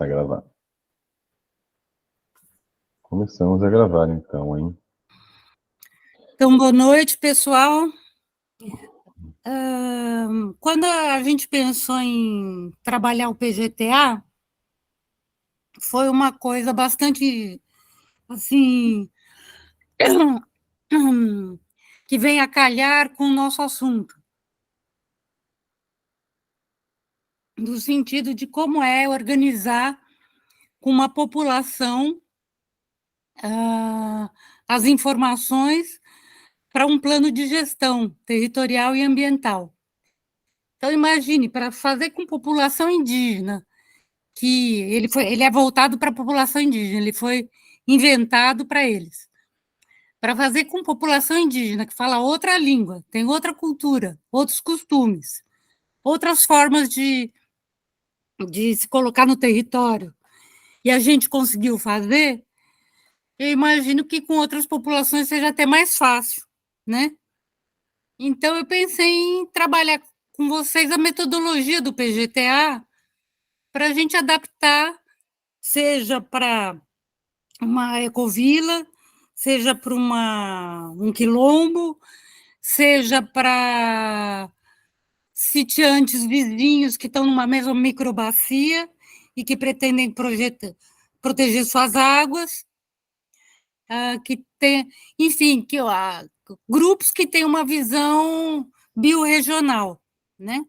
Tá gravando. Começamos a gravar então, hein? Então, boa noite, pessoal. Quando a gente pensou em trabalhar o PGTA, foi uma coisa bastante, assim, que vem a calhar com o nosso assunto, no sentido de como é organizar com uma população as informações para um plano de gestão territorial e ambiental. Então, imagine, para fazer com população indígena, que ele é voltado para a população indígena, ele foi inventado para eles. Para fazer com população indígena, que fala outra língua, tem outra cultura, outros costumes, outras formas de se colocar no território, e a gente conseguiu fazer, eu imagino que com outras populações seja até mais fácil, né? Então, eu pensei em trabalhar com vocês a metodologia do PGTA para a gente adaptar, seja para uma ecovila, seja para um quilombo, seja para sitiantes vizinhos que estão numa mesma microbacia e que pretendem proteger suas águas, que tem, enfim, grupos que têm uma visão biorregional, né?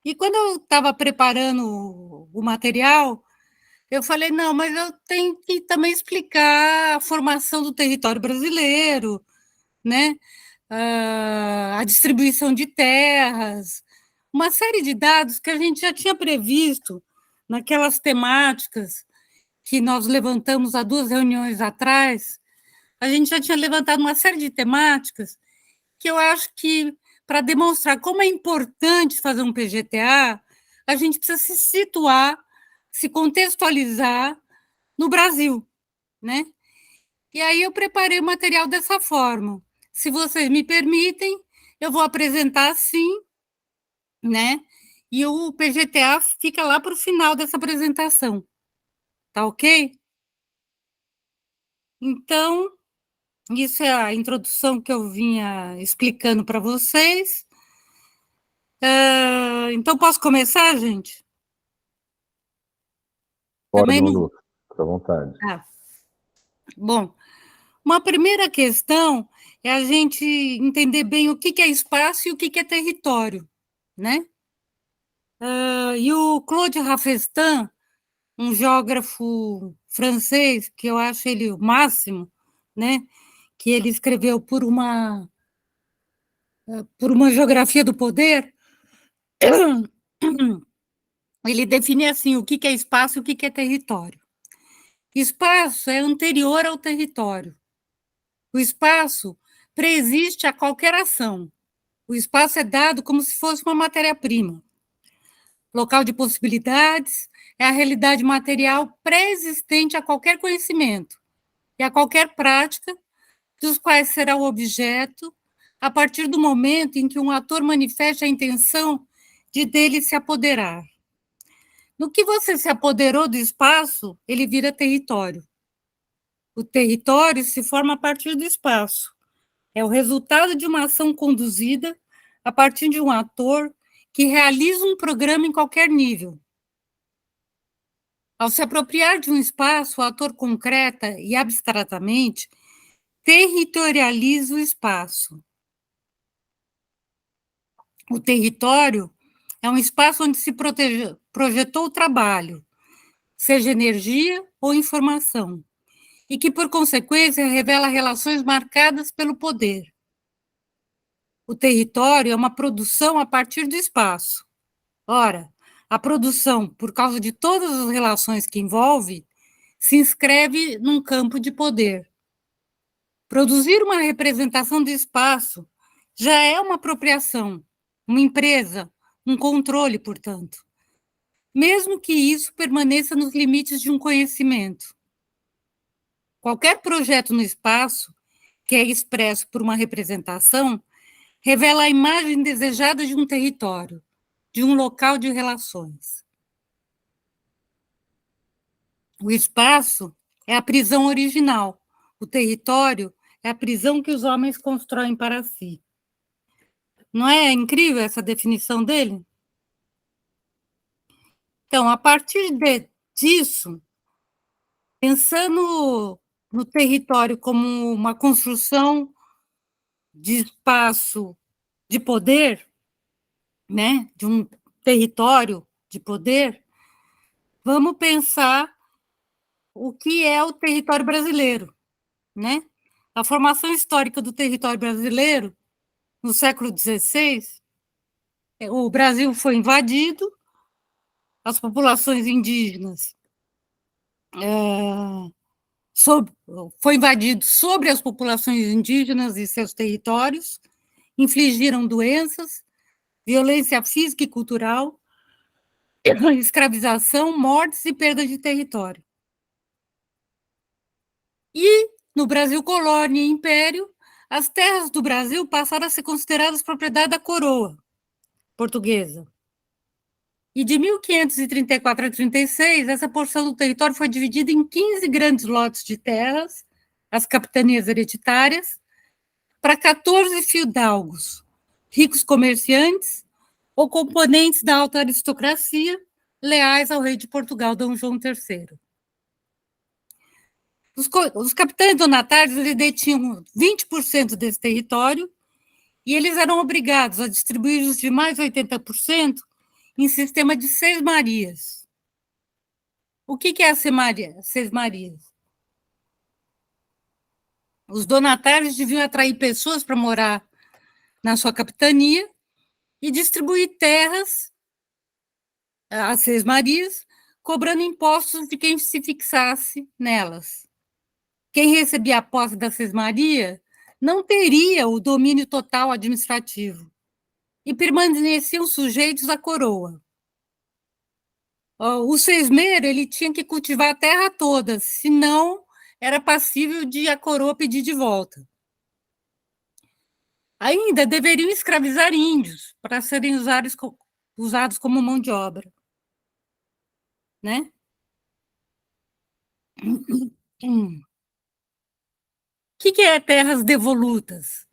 E quando eu estava preparando o material, eu falei, não, mas eu tenho que também explicar a formação do território brasileiro, né? A distribuição de terras, uma série de dados que a gente já tinha previsto naquelas temáticas que nós levantamos há 2 reuniões atrás. A gente já tinha levantado uma série de temáticas que eu acho que, para demonstrar como é importante fazer um PGTA, a gente precisa se situar, se contextualizar no Brasil, né? E aí eu preparei o material dessa forma. Se vocês me permitem, eu vou apresentar assim, né? E o PGTA fica lá para o final dessa apresentação, tá ok? Então, isso é a introdução que eu vinha explicando para vocês. Então, posso começar, gente? Pode, Também não. Lulu. Fica à vontade. Bom, uma primeira questão é a gente entender bem o que é espaço e o que é território, né? E o Claude Rafestin, um geógrafo francês, que eu acho ele o máximo, né? Que ele escreveu por uma geografia do poder, ele define assim o que é espaço e o que é território. Espaço é anterior ao território. O espaço preexiste a qualquer ação. O espaço é dado como se fosse uma matéria-prima. Local de possibilidades é a realidade material pré-existente a qualquer conhecimento e a qualquer prática, dos quais será o objeto a partir do momento em que um ator manifeste a intenção de dele se apoderar. No que você se apoderou do espaço, ele vira território. O território se forma a partir do espaço. É o resultado de uma ação conduzida a partir de um ator que realiza um programa em qualquer nível. Ao se apropriar de um espaço, o ator concreta e abstratamente territorializa o espaço. O território é um espaço onde se projetou o trabalho, seja energia ou informação, e que, por consequência, revela relações marcadas pelo poder. O território é uma produção a partir do espaço. Ora, a produção, por causa de todas as relações que envolve, se inscreve num campo de poder. Produzir uma representação do espaço já é uma apropriação, uma empresa, um controle, portanto, mesmo que isso permaneça nos limites de um conhecimento. Qualquer projeto no espaço, que é expresso por uma representação, revela a imagem desejada de um território, de um local de relações. O espaço é a prisão original, o território é a prisão que os homens constroem para si. Não é incrível essa definição dele? Então, a partir disso, pensando no território como uma construção de espaço de poder, né, de um território de poder, vamos pensar o que é o território brasileiro, né? A formação histórica do território brasileiro, no século XVI, o Brasil foi invadido, as populações indígenas foi invadido sobre as populações indígenas e seus territórios, infligiram doenças, violência física e cultural, escravização, mortes e perda de território. E, no Brasil colônia e império, as terras do Brasil passaram a ser consideradas propriedade da coroa portuguesa. E de 1534 a 36, essa porção do território foi dividida em 15 grandes lotes de terras, as capitanias hereditárias, para 14 fidalgos, ricos comerciantes ou componentes da alta aristocracia, leais ao rei de Portugal, Dom João III. Os capitães donatários eles detinham 20% desse território e eles eram obrigados a distribuir os demais 80% em sistema de sesmarias. O que é a sesmarias? Os donatários deviam atrair pessoas para morar na sua capitania e distribuir terras às sesmarias, cobrando impostos de quem se fixasse nelas. Quem recebia a posse da sesmaria não teria o domínio total administrativo e permaneciam sujeitos à coroa. O sesmeiro ele tinha que cultivar a terra toda, senão era passível de a coroa pedir de volta. Ainda deveriam escravizar índios para serem usados como mão de obra, né? O que é terras devolutas?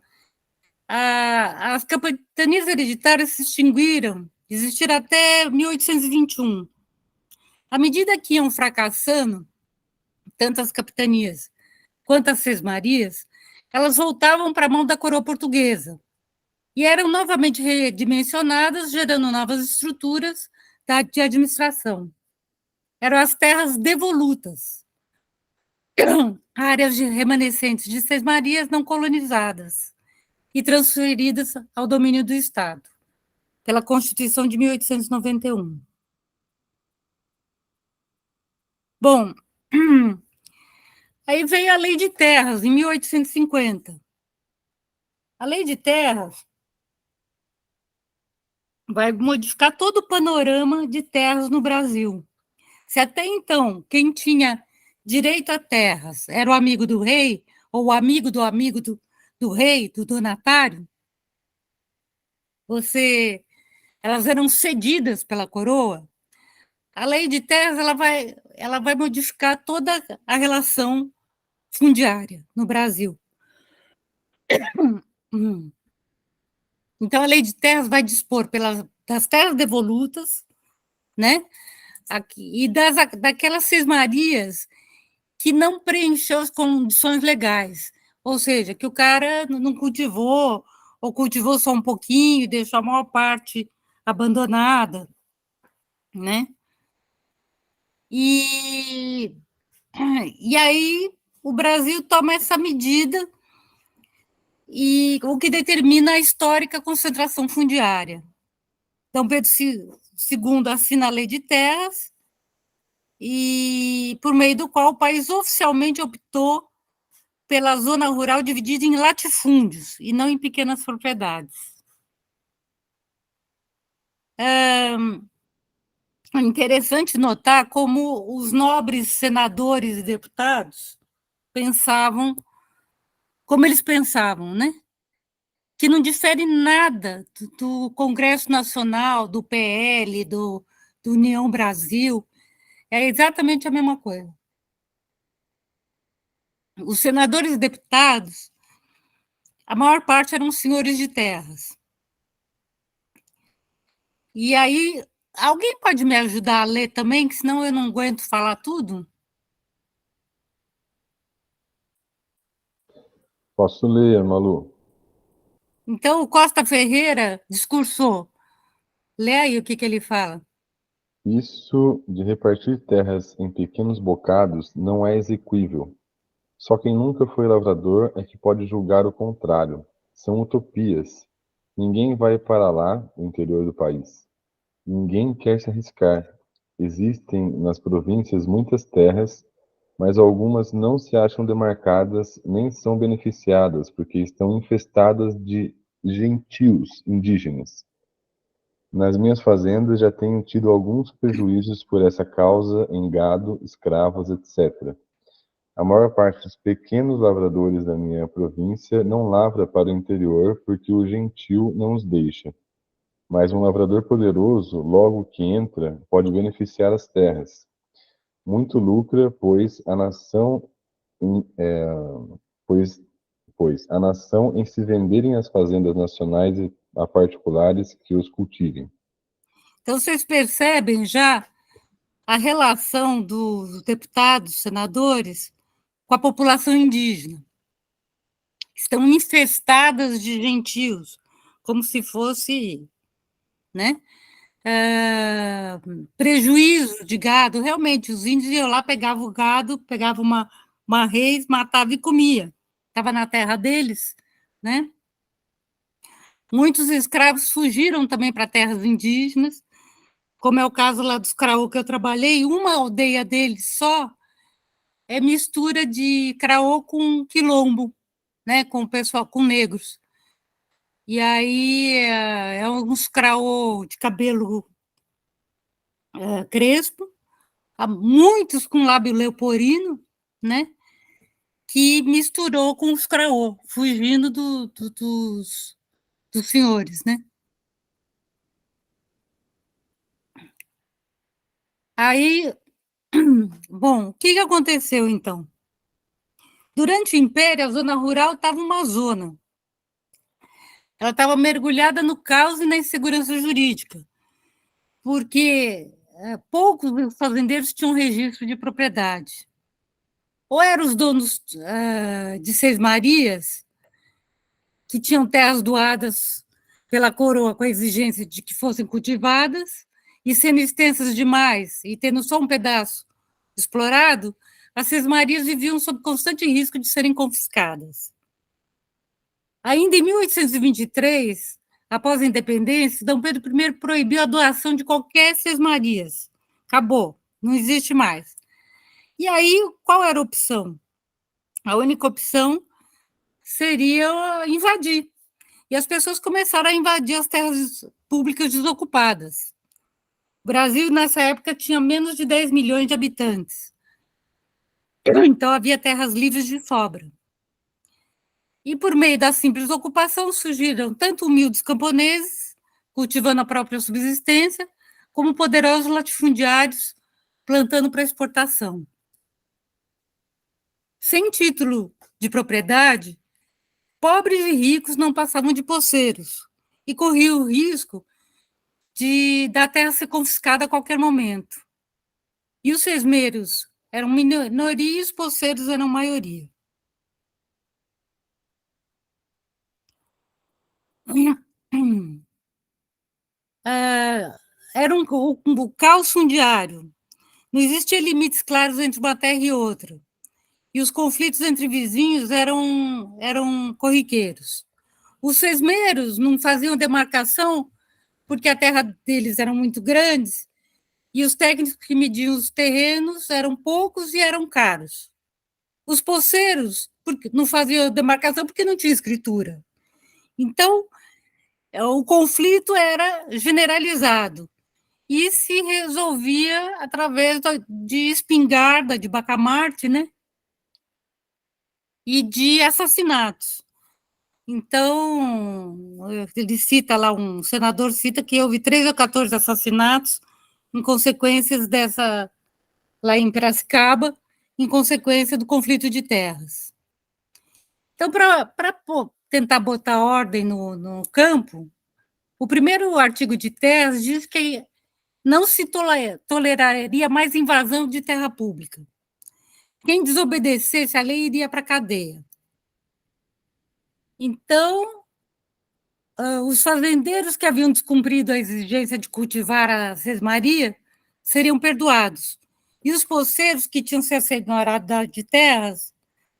As capitanias hereditárias se extinguiram, existiram até 1821. À medida que iam fracassando, tanto as capitanias quanto as sesmarias, elas voltavam para a mão da coroa portuguesa e eram novamente redimensionadas, gerando novas estruturas de administração. Eram as terras devolutas, áreas remanescentes de sesmarias não colonizadas e transferidas ao domínio do Estado, pela Constituição de 1891. Bom, aí veio a Lei de Terras, em 1850. A Lei de Terras vai modificar todo o panorama de terras no Brasil. Se até então, quem tinha direito a terras era o amigo do rei, ou o amigo do rei, do donatário, elas eram cedidas pela coroa, a Lei de Terras ela vai modificar toda a relação fundiária no Brasil. Então, a Lei de Terras vai dispor das terras devolutas, né? E daquelas sesmarias que não preencheu as condições legais, ou seja, que o cara não cultivou, ou cultivou só um pouquinho e deixou a maior parte abandonada, né? E aí o Brasil toma essa medida e o que determina a histórica concentração fundiária. Então, Pedro II assina a Lei de Terras, e por meio do qual o país oficialmente optou pela zona rural dividida em latifúndios e não em pequenas propriedades. É interessante notar como os nobres senadores e deputados pensavam, como eles pensavam, né? Que não difere nada do Congresso Nacional, do PL, do União Brasil, é exatamente a mesma coisa. os senadores e deputados, a maior parte eram senhores de terras. E aí, alguém pode me ajudar a ler também, que senão eu não aguento falar tudo? Posso ler, Malu? Então, o Costa Ferreira discursou. Lê aí o que ele fala. Isso de repartir terras em pequenos bocados não é exequível. Só quem nunca foi lavrador é que pode julgar o contrário. São utopias. Ninguém vai para lá, no interior do país. Ninguém quer se arriscar. Existem nas províncias muitas terras, mas algumas não se acham demarcadas nem são beneficiadas, porque estão infestadas de gentios indígenas. Nas minhas fazendas já tenho tido alguns prejuízos por essa causa em gado, escravos, etc. A maior parte dos pequenos lavradores da minha província não lavra para o interior porque o gentio não os deixa. Mas um lavrador poderoso, logo que entra, pode beneficiar as terras. Muito lucra, em, é, pois, pois a nação em se venderem as fazendas nacionais a particulares que os cultivem. Então, vocês percebem já a relação dos deputados, senadores, com a população indígena. Estão infestadas de gentios, como se fosse, né? Prejuízo de gado. Realmente, os índios iam lá, pegavam o gado, pegavam uma reis, matava e comia. Estava na terra deles, né? Muitos escravos fugiram também para terras indígenas, como é o caso lá dos Craô que eu trabalhei. Uma aldeia deles só é mistura de Craô com quilombo, né? Com o pessoal, com negros. E aí é uns Craô de cabelo crespo, muitos com lábio leoporino, né? Que misturou com os Craô, fugindo dos senhores, né? Aí, bom, o que aconteceu então? Durante o Império, a zona rural estava uma zona. Ela estava mergulhada no caos e na insegurança jurídica, porque poucos fazendeiros tinham registro de propriedade. Ou eram os donos de Seis Marias, que tinham terras doadas pela coroa com a exigência de que fossem cultivadas, e sendo extensas demais e tendo só um pedaço explorado, as Sesmarias viviam sob constante risco de serem confiscadas. Ainda em 1823, após a independência, D. Pedro I proibiu a doação de qualquer Sesmarias. Acabou, não existe mais. E aí, qual era a opção? A única opção seria invadir. E as pessoas começaram a invadir as terras públicas desocupadas. O Brasil, nessa época, tinha menos de 10 milhões de habitantes. Então, havia terras livres de sobra. E, por meio da simples ocupação, surgiram tanto humildes camponeses, cultivando a própria subsistência, como poderosos latifundiários, plantando para exportação. Sem título de propriedade, pobres e ricos não passavam de poceiros e corriam o risco da terra ser confiscada a qualquer momento. E os sesmeiros eram minoria e os poceiros eram maioria. Era um caos fundiário. Não existia limites claros entre uma terra e outra. E os conflitos entre vizinhos eram corriqueiros. Os sesmeiros não faziam demarcação porque a terra deles eram muito grandes e os técnicos que mediam os terrenos eram poucos e eram caros. Os poceiros não faziam demarcação porque não tinha escritura. Então, o conflito era generalizado e se resolvia através de espingarda, de bacamarte, né? E de assassinatos. Então, ele cita lá, um senador cita que houve 13 ou 14 assassinatos em consequências lá em Piracicaba, em consequência do conflito de terras. Então, para tentar botar ordem no campo, o primeiro artigo de terras diz que não se toleraria mais invasão de terra pública. Quem desobedecesse a lei iria para a cadeia. Então, os fazendeiros que haviam descumprido a exigência de cultivar a sesmaria seriam perdoados. E os poceiros que tinham se assenhorado de terras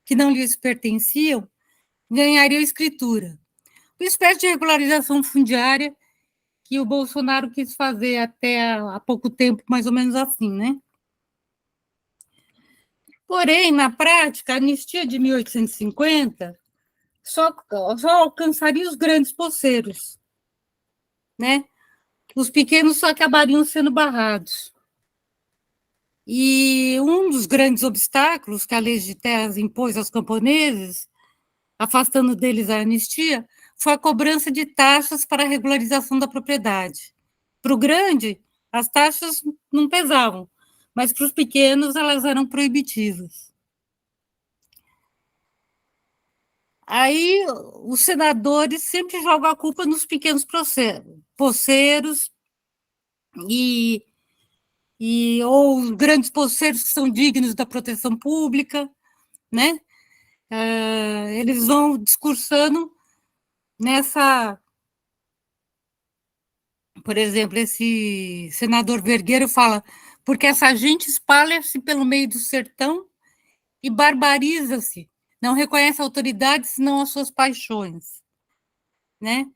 que não lhes pertenciam ganhariam escritura. Uma espécie de regularização fundiária que o Bolsonaro quis fazer até há pouco tempo, mais ou menos assim, né? Porém, na prática, a anistia de 1850 só alcançaria os grandes poceiros, né? Os pequenos só acabariam sendo barrados. E um dos grandes obstáculos que a lei de terras impôs aos camponeses, afastando deles a anistia, foi a cobrança de taxas para a regularização da propriedade. Para o grande, as taxas não pesavam, mas para os pequenos elas eram proibitivas. Aí os senadores sempre jogam a culpa nos pequenos poceiros ou os grandes poceiros que são dignos da proteção pública, né? Eles vão discursando nessa. Por exemplo, esse senador Vergueiro fala: porque essa gente espalha-se pelo meio do sertão e barbariza-se, não reconhece a autoridade senão as suas paixões, né?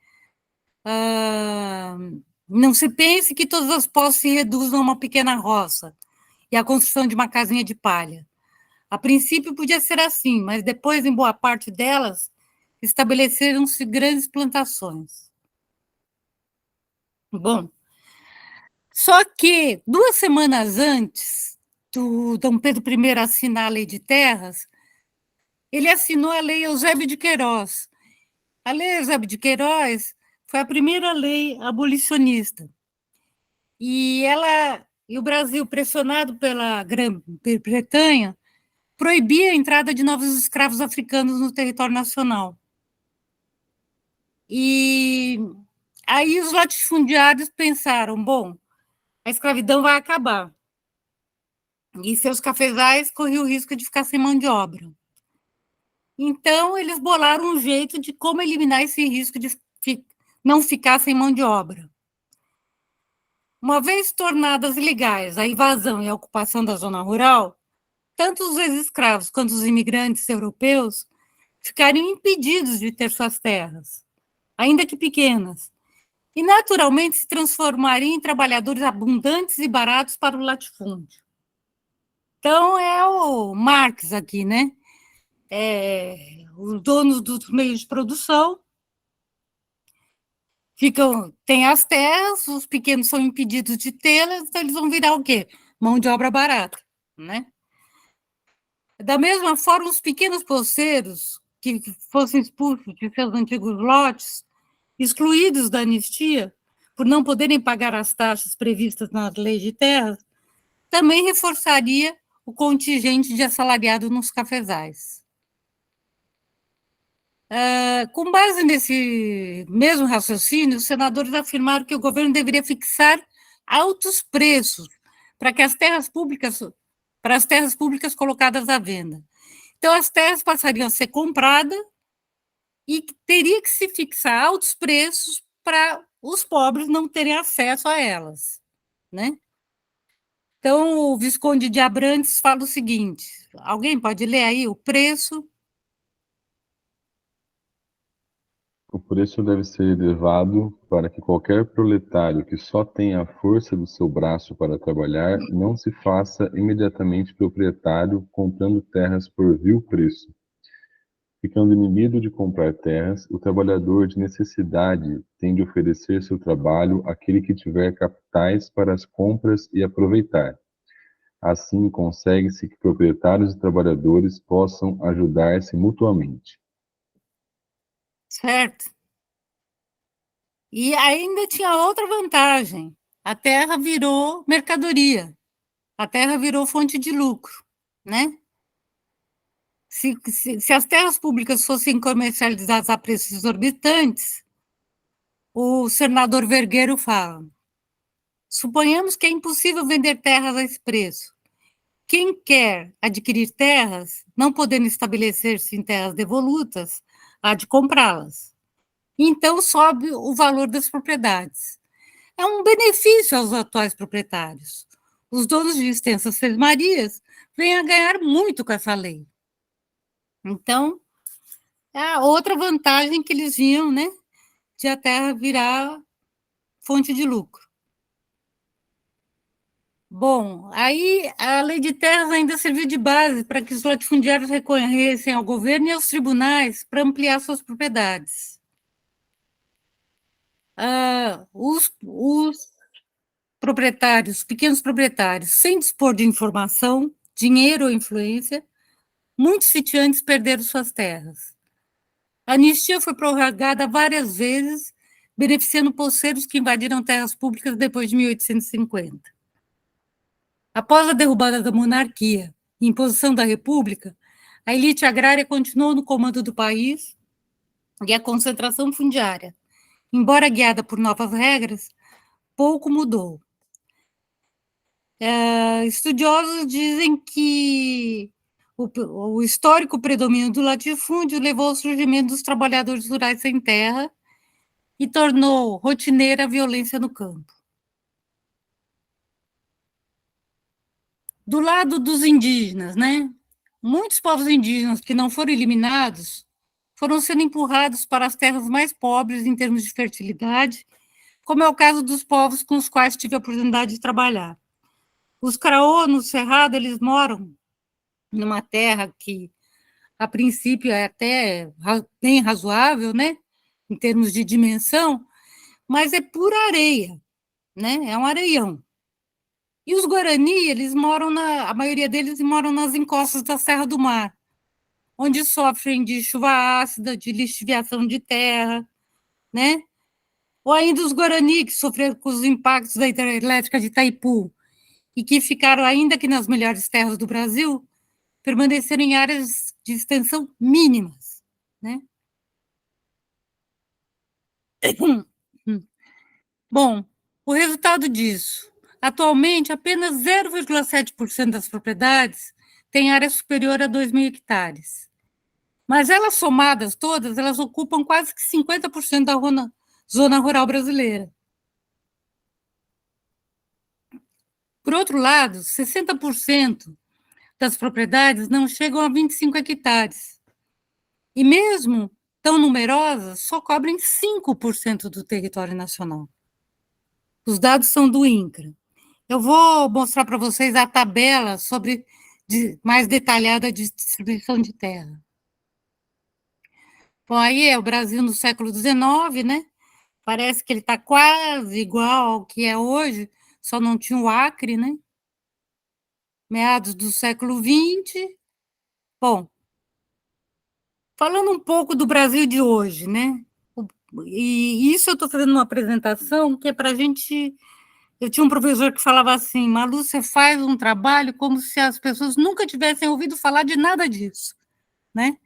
Não se pense que todas as posses se reduzam a uma pequena roça e a construção de uma casinha de palha. A princípio podia ser assim, mas depois, em boa parte delas, estabeleceram-se grandes plantações. Bom, só que 2 semanas antes do Dom Pedro I assinar a Lei de Terras, ele assinou a Lei Eusébio de Queiroz. A Lei Eusébio de Queiroz foi a primeira lei abolicionista. E o Brasil, pressionado pela Grã-Bretanha, proibia a entrada de novos escravos africanos no território nacional. E aí os latifundiários pensaram: bom, a escravidão vai acabar. E seus cafezais corriam o risco de ficar sem mão de obra. Então, eles bolaram um jeito de como eliminar esse risco de não ficar sem mão de obra. Uma vez tornadas ilegais a invasão e a ocupação da zona rural, tanto os ex-escravos quanto os imigrantes europeus ficariam impedidos de ter suas terras, ainda que pequenas, e naturalmente se transformariam em trabalhadores abundantes e baratos para o latifúndio. Então, é o Marx aqui, né? Os donos dos meios de produção têm as terras, os pequenos são impedidos de tê-las, então eles vão virar o quê? Mão de obra barata, né? Da mesma forma, os pequenos poceiros que fossem expulsos de seus antigos lotes, excluídos da anistia, por não poderem pagar as taxas previstas nas leis de terras, também reforçaria o contingente de assalariado nos cafezais. Com base nesse mesmo raciocínio, os senadores afirmaram que o governo deveria fixar altos preços para as terras públicas colocadas à venda. Então, as terras passariam a ser compradas e teria que se fixar altos preços para os pobres não terem acesso a elas, né? Então, o Visconde de Abrantes fala o seguinte: alguém pode ler aí o preço? O preço deve ser elevado para que qualquer proletário que só tenha a força do seu braço para trabalhar não se faça imediatamente proprietário comprando terras por vil preço. Ficando inibido de comprar terras, o trabalhador de necessidade tem de oferecer seu trabalho àquele que tiver capitais para as compras e aproveitar. Assim, consegue-se que proprietários e trabalhadores possam ajudar-se mutuamente. Certo. E ainda tinha outra vantagem: a terra virou mercadoria, a terra virou fonte de lucro, né? Se as terras públicas fossem comercializadas a preços exorbitantes, o senador Vergueiro fala: suponhamos que é impossível vender terras a esse preço. Quem quer adquirir terras, não podendo estabelecer-se em terras devolutas, há de comprá-las. Então sobe o valor das propriedades. É um benefício aos atuais proprietários. Os donos de extensas sesmarias vêm a ganhar muito com essa lei. Então, é a outra vantagem que eles viam, né, de a terra virar fonte de lucro. Bom, aí a lei de terras ainda serviu de base para que os latifundiários recorressem ao governo e aos tribunais para ampliar suas propriedades. Os proprietários, pequenos proprietários, sem dispor de informação, dinheiro ou influência, muitos sitiantes perderam suas terras. A anistia foi prorrogada várias vezes, beneficiando poceiros que invadiram terras públicas depois de 1850. Após a derrubada da monarquia e imposição da república, a elite agrária continuou no comando do país e a concentração fundiária, embora guiada por novas regras, pouco mudou. Estudiosos dizem que o histórico predomínio do latifúndio levou ao surgimento dos trabalhadores rurais sem terra e tornou rotineira a violência no campo. Do lado dos indígenas, né? Muitos povos indígenas que não foram eliminados foram sendo empurrados para as terras mais pobres em termos de fertilidade, como é o caso dos povos com os quais tive a oportunidade de trabalhar. Os Caraô, no Cerrado, eles moram numa terra que, a princípio, é até bem razoável, né, em termos de dimensão, mas é pura areia, né, é um areião. E os Guarani, eles moram a maioria deles moram nas encostas da Serra do Mar, onde sofrem de chuva ácida, de lixiviação de terra, né? Ou ainda os Guarani, que sofreram com os impactos da hidrelétrica de Itaipu, e que ficaram, ainda que nas melhores terras do Brasil, permaneceram em áreas de extensão mínimas, né? Bom, o resultado disso, atualmente apenas 0,7% das propriedades têm área superior a 2.000 hectares. Mas elas somadas todas, elas ocupam quase que 50% da zona rural brasileira. Por outro lado, 60% das propriedades não chegam a 25 hectares. E mesmo tão numerosas, só cobrem 5% do território nacional. Os dados são do INCRA. Eu vou mostrar para vocês a tabela mais detalhada de distribuição de terra. Bom, aí é o Brasil no século XIX, né? Parece que ele está quase igual ao que é hoje, só não tinha o Acre, né? Meados do século XX. Bom, falando um pouco do Brasil de hoje, né? E isso eu estou fazendo uma apresentação que é para a gente. Eu tinha um professor que falava assim: Malu, você faz um trabalho como se as pessoas nunca tivessem ouvido falar de nada disso, né?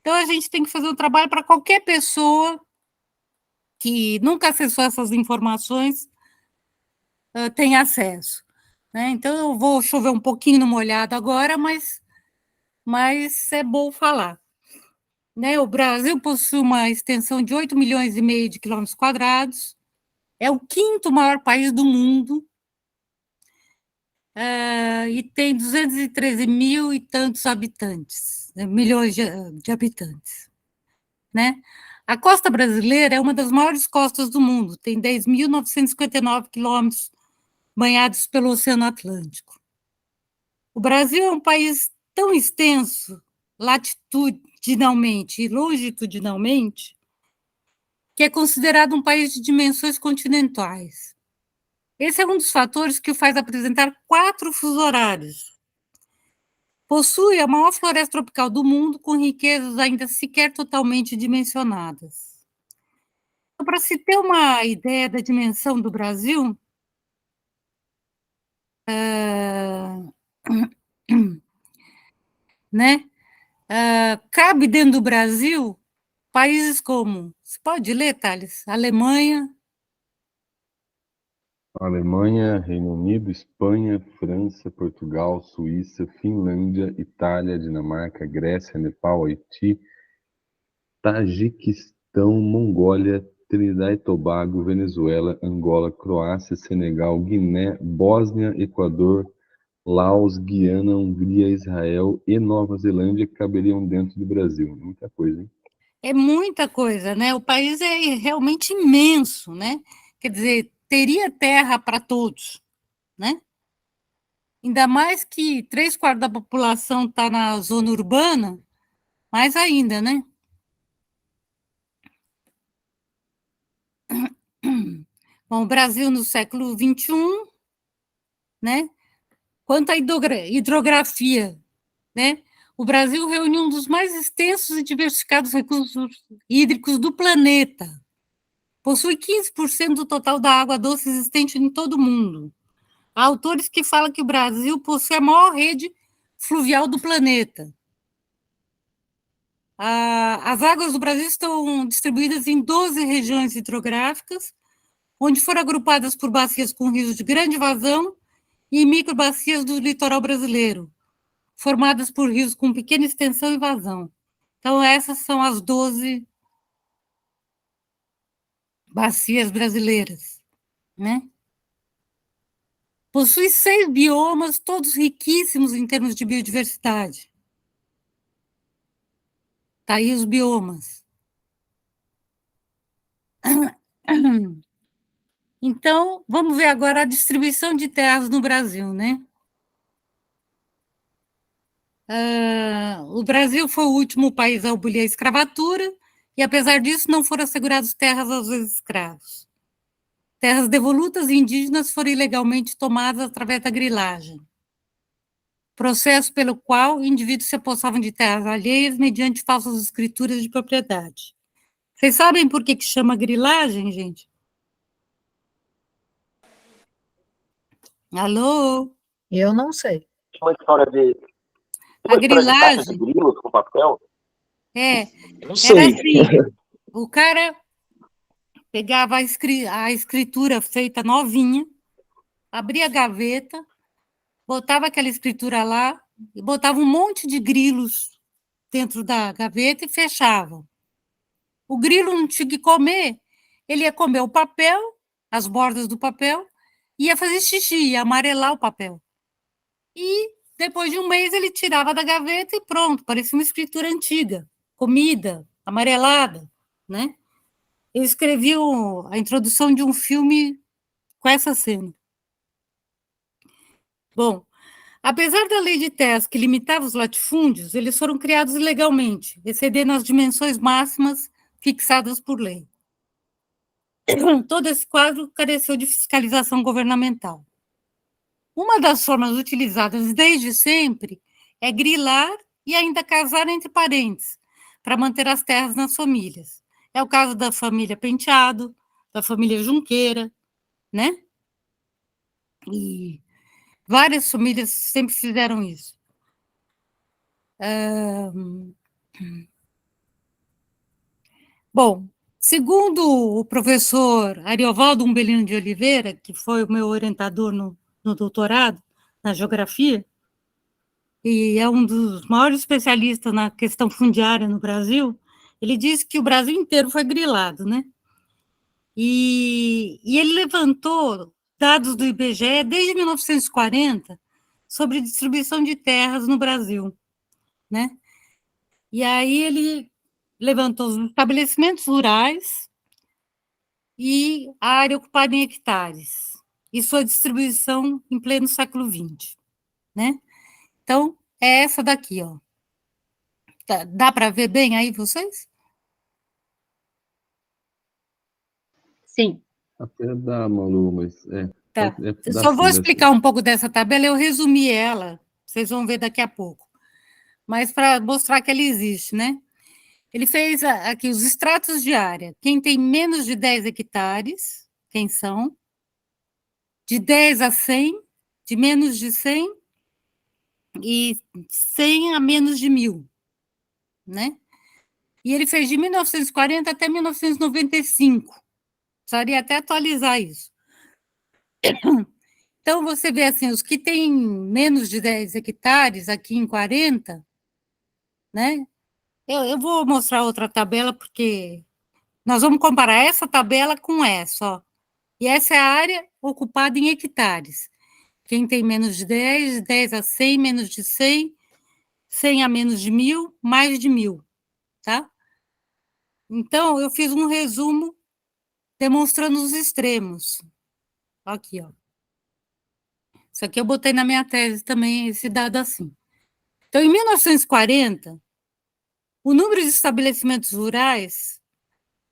Então a gente tem que fazer um trabalho para qualquer pessoa que nunca acessou essas informações tenha acesso, né? Então eu vou chover um pouquinho no molhado agora, mas é bom falar. Né? O Brasil possui uma extensão de 8,5 milhões de quilômetros quadrados, é o quinto maior país do mundo, e tem 213 mil e tantos habitantes, né? Milhões de habitantes. Né? A costa brasileira é uma das maiores costas do mundo, tem 10.959 quilômetros banhados pelo Oceano Atlântico. O Brasil é um país tão extenso, latitudinalmente e longitudinalmente, que é considerado um país de dimensões continentais. Esse é um dos fatores que o faz apresentar 4 fusos horários. Possui a maior floresta tropical do mundo, com riquezas ainda sequer totalmente dimensionadas. Então, para se ter uma ideia da dimensão do Brasil, né, cabe dentro do Brasil países como, você pode ler, Thales? Alemanha, Alemanha, Reino Unido, Espanha, França, Portugal, Suíça, Finlândia, Itália, Dinamarca, Grécia, Nepal, Haiti, Tajiquistão, Mongólia, Trinidad e Tobago, Venezuela, Angola, Croácia, Senegal, Guiné, Bósnia, Equador, Laos, Guiana, Hungria, Israel e Nova Zelândia caberiam dentro do Brasil. Muita coisa, hein? é muita coisa, né? O país é realmente imenso, né? Quer dizer, teria terra para todos, né? Ainda mais que 3/4 da população está na zona urbana, mais ainda, né? Bom, o Brasil no século XXI, né? Quanto à hidrografia, né? O Brasil reúne um dos mais extensos e diversificados recursos hídricos do planeta. Possui 15% do total da água doce existente em todo o mundo. Há autores que falam que o Brasil possui a maior rede fluvial do planeta. As águas do Brasil estão distribuídas em 12 regiões hidrográficas, onde foram agrupadas por bacias com rios de grande vazão e microbacias do litoral brasileiro, formadas por rios com pequena extensão e vazão. Então, essas são as 12 bacias brasileiras, né? Possui 6 biomas, todos riquíssimos em termos de biodiversidade. Tá aí os biomas. Então, vamos ver agora a distribuição de terras no Brasil, né? O Brasil foi o último país a abolir a escravatura e, apesar disso, não foram asseguradas terras aos escravos. Terras devolutas e indígenas foram ilegalmente tomadas através da grilagem, processo pelo qual indivíduos se apossavam de terras alheias mediante falsas escrituras de propriedade. Vocês sabem por que chama grilagem, gente? Alô? Eu não sei. Uma história de. A Uma história de caixa de grilagem grilos com papel? Não era sei. assim, o cara pegava a escritura feita novinha, abria a gaveta, botava aquela escritura lá e botava um monte de grilos dentro da gaveta e fechava. O grilo não tinha que comer, ele ia comer o papel, as bordas do papel, ia fazer xixi, ia amarelar o papel. E depois de um mês ele tirava da gaveta e pronto, parecia uma escritura antiga, comida, amarelada, né? Eu escrevi a introdução de um filme com essa cena. Bom, apesar da lei de terras que limitava os latifúndios, eles foram criados ilegalmente, excedendo as dimensões máximas fixadas por lei. Todo esse quadro careceu de fiscalização governamental. Uma das formas utilizadas desde sempre é grilar e ainda casar entre parentes, para manter as terras nas famílias. É o caso da família Penteado, da família Junqueira, né? E várias famílias sempre fizeram isso. Bom, segundo o professor Ariovaldo Umbelino de Oliveira, que foi o meu orientador no doutorado, na geografia, e é um dos maiores especialistas na questão fundiária no Brasil, ele disse que o Brasil inteiro foi grilado, né? E ele levantou dados do IBGE desde 1940 sobre distribuição de terras no Brasil, né? E aí ele levantou os estabelecimentos rurais e a área ocupada em hectares, e sua distribuição em pleno século XX, né? Então, é essa daqui, ó. Dá para ver bem aí vocês? Sim. Até dá, Malu, mas Tá. dá Só vou sim, dá explicar sim. um pouco dessa tabela, eu resumi ela, vocês vão ver daqui a pouco. Mas para mostrar que ela existe, né? Ele fez aqui os estratos de área. Quem tem menos de 10 hectares, quem são? De 10 a 100, de menos de 100 e 100 a menos de 1.000. né? E ele fez de 1940 até 1995. Precisaria até atualizar isso. Então, você vê assim, os que têm menos de 10 hectares, aqui em 40, né? Eu vou mostrar outra tabela, porque nós vamos comparar essa tabela com essa, ó. E essa é a área ocupada em hectares. Quem tem menos de 10, 10 a 100, menos de 100, 100 a menos de 1.000, mais de 1.000, tá? Então, eu fiz um resumo demonstrando os extremos. Aqui, ó. Isso aqui eu botei na minha tese também, esse dado assim. Então, em 1940, o número de estabelecimentos rurais,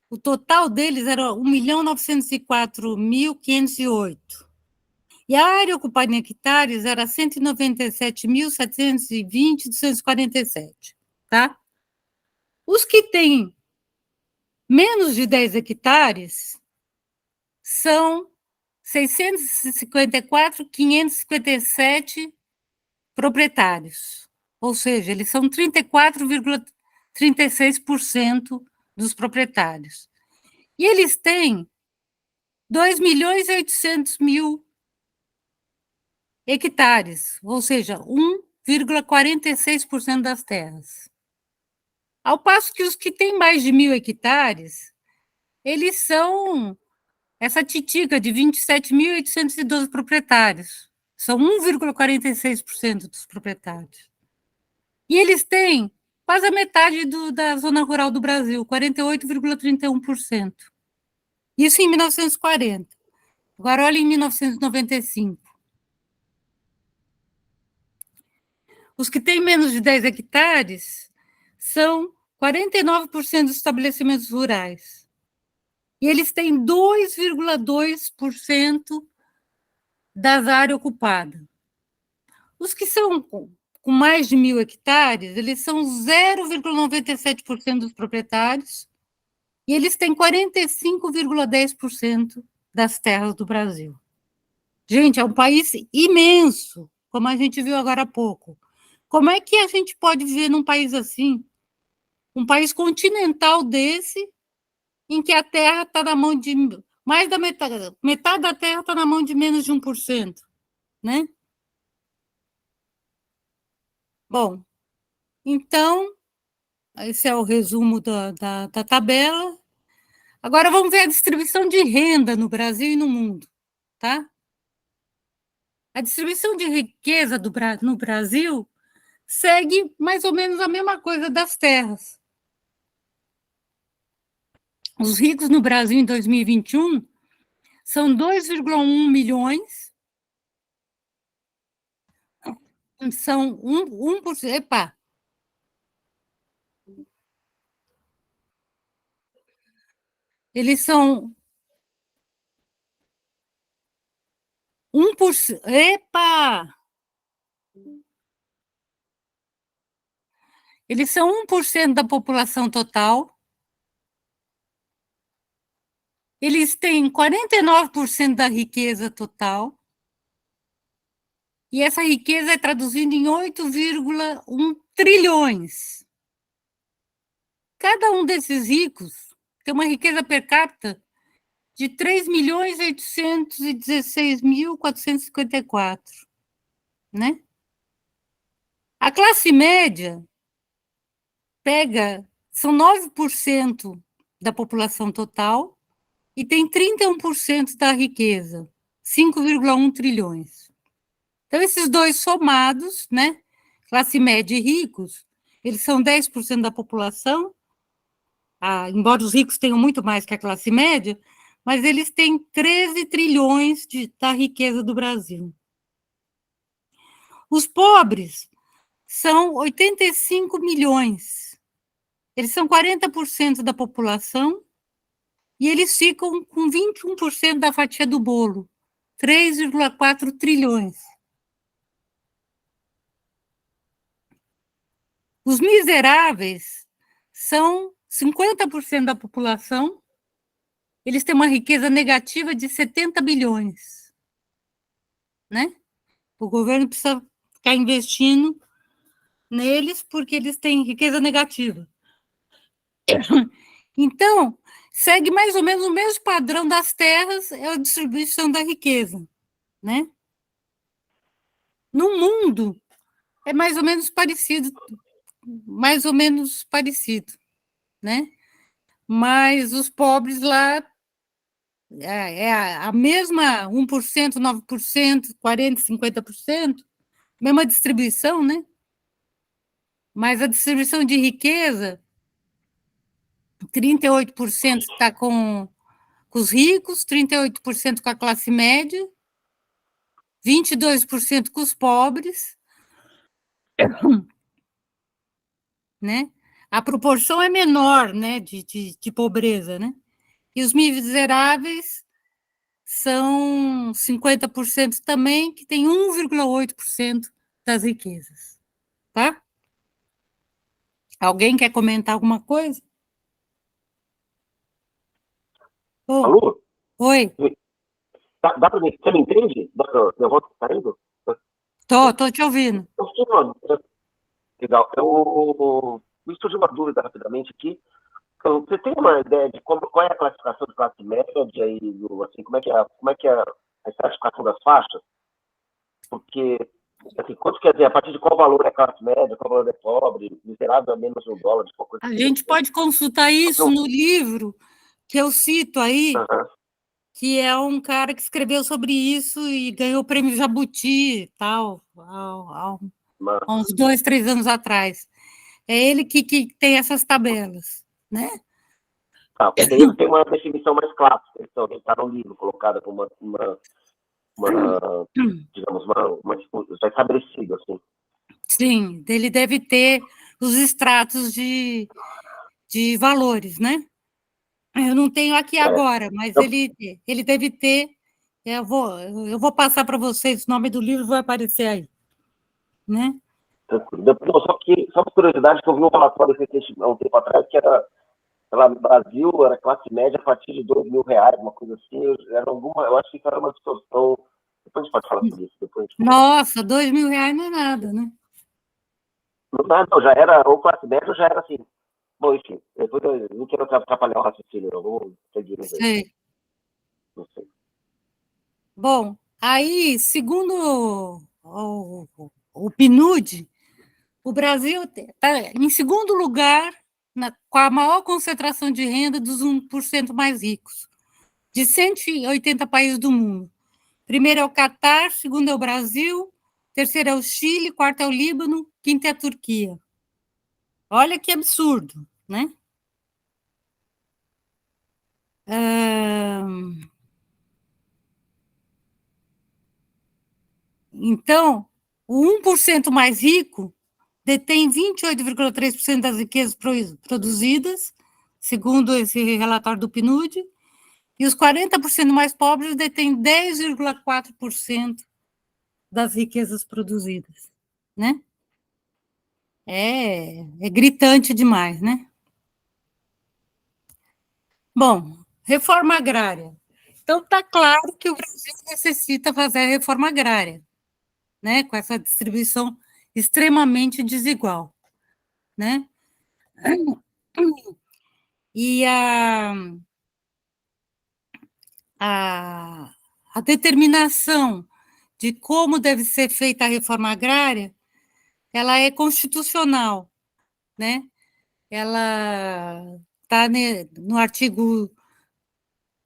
o total deles era 1.904.508. E a área ocupada em hectares era 197.720.247, tá? Os que têm menos de 10 hectares são 654.557 proprietários, ou seja, eles são 34,36% dos proprietários. E eles têm 2.800.000 hectares, ou seja, 1,46% das terras. Ao passo que os que têm mais de 1.000 hectares, eles são essa titica de 27.812 proprietários. São 1,46% dos proprietários. E eles têm quase a metade da zona rural do Brasil, 48,31%. Isso em 1940. Agora, olha em 1995. Os que têm menos de 10 hectares são 49% dos estabelecimentos rurais. E eles têm 2,2% das áreas ocupadas. Os que são com mais de 1.000 hectares, eles são 0,97% dos proprietários e eles têm 45,10% das terras do Brasil. Gente, é um país imenso, como a gente viu agora há pouco. Como é que a gente pode viver num país assim? Um país continental desse, em que a terra está na mão de mais da metade da terra está na mão de menos de 1%, né? Bom, então, esse é o resumo da tabela. Agora vamos ver a distribuição de renda no Brasil e no mundo, tá? A distribuição de riqueza no Brasil segue mais ou menos a mesma coisa das terras. Os ricos no Brasil em 2021 são 2,1 milhões, são 1%, epa, eles são 1%, epa, eles são 1% da população total, eles têm 49% da riqueza total, e essa riqueza é traduzida em 8,1 trilhões. Cada um desses ricos tem uma riqueza per capita de 3.816.454, né? A classe média são 9% da população total e tem 31% da riqueza, 5,1 trilhões. Então, esses dois somados, né, classe média e ricos, eles são 10% da população, embora os ricos tenham muito mais que a classe média, mas eles têm 13 trilhões da riqueza do Brasil. Os pobres são 85 milhões. Eles são 40% da população e eles ficam com 21% da fatia do bolo, 3,4 trilhões. Os miseráveis são 50% da população, eles têm uma riqueza negativa de 70 bilhões, né? O governo precisa ficar investindo neles porque eles têm riqueza negativa. Então, segue mais ou menos o mesmo padrão das terras, é a distribuição da riqueza, né? No mundo, é mais ou menos parecido, né? Mas os pobres lá é a mesma 1%, 9%, 40%, 50%, mesma distribuição, né? Mas a distribuição de riqueza, 38% está com os ricos, 38% com a classe média, 22% com os pobres, né? A proporção é menor, né, de pobreza, né? E os miseráveis são 50% também, que tem 1,8% das riquezas, tá? Alguém quer comentar alguma coisa? Oh, Alô? oi, Dá para mim? Você me entende? Eu vou saindo? tô te ouvindo. Eu fiquei legal. Me surgiu uma dúvida rapidamente aqui. Então, você tem uma ideia de qual é a classificação de classe média e assim, como é que é a classificação das faixas? Porque, assim, quanto quer dizer, a partir de qual valor é classe média, qual valor é pobre, miserável é menos de $1, de qualquer A coisa gente assim. pode consultar isso no livro que eu cito aí, Aham. que é um cara que escreveu sobre isso e ganhou o prêmio Jabuti e tal, Mas, há uns 2, 3 anos atrás. É ele que tem essas tabelas, né? tá, porque ele tem uma definição mais clássica, então, está no livro, colocada como digamos, tipo, já estabelecido, assim. Sim, ele deve ter os extratos de valores, né? Eu não tenho aqui É, agora, mas eu, ele deve ter. Eu vou passar para vocês o nome do livro, vai aparecer aí, né? não, só por curiosidade, que eu vi um relatório há um tempo atrás que era, lá no Brasil, era classe média a partir de R$ 2.000, uma coisa assim, eu acho que isso era uma distorção. Depois a gente pode falar sobre isso, depois a gente conversa. Nossa, R$ 2.000 não é nada, né? Não, já era, ou classe média, ou já era assim. Bom, enfim, depois eu não quero atrapalhar o raciocínio, não, vamos seguir aí. Sei. Não sei. Bom, aí, segundo o PNUD, o Brasil está em segundo lugar com a maior concentração de renda dos 1% mais ricos, de 180 países do mundo. Primeiro é o Catar, segundo é o Brasil, terceiro é o Chile, quarto é o Líbano, quinto é a Turquia. Olha que absurdo, né? Então, o 1% mais rico detém 28,3% das riquezas produzidas, segundo esse relatório do PNUD, e os 40% mais pobres detêm 10,4% das riquezas produzidas, né? É gritante demais, né? Bom, reforma agrária. Então, está claro que o Brasil necessita fazer a reforma agrária, né? Com essa distribuição extremamente desigual, né? E a determinação de como deve ser feita a reforma agrária, ela é constitucional, né? Ela está no artigo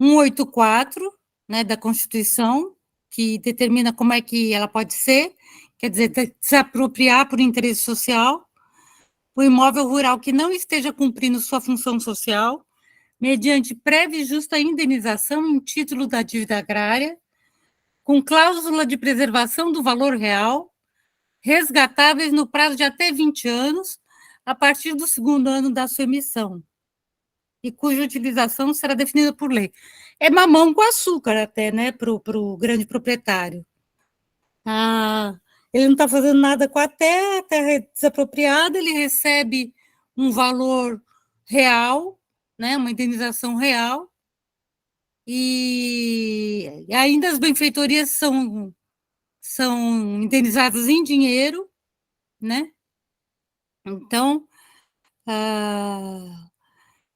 184, né, da Constituição, que determina como é que ela pode ser, quer dizer, se apropriar por interesse social, o imóvel rural que não esteja cumprindo sua função social, mediante prévia e justa indenização em título da dívida agrária, com cláusula de preservação do valor real, resgatáveis no prazo de até 20 anos, a partir do segundo ano da sua emissão, e cuja utilização será definida por lei. É mamão com açúcar até, né, para o grande proprietário. Ele não está fazendo nada com a terra é desapropriada, ele recebe um valor real, né, uma indenização real, e ainda as benfeitorias são indenizadas em dinheiro, né? Então,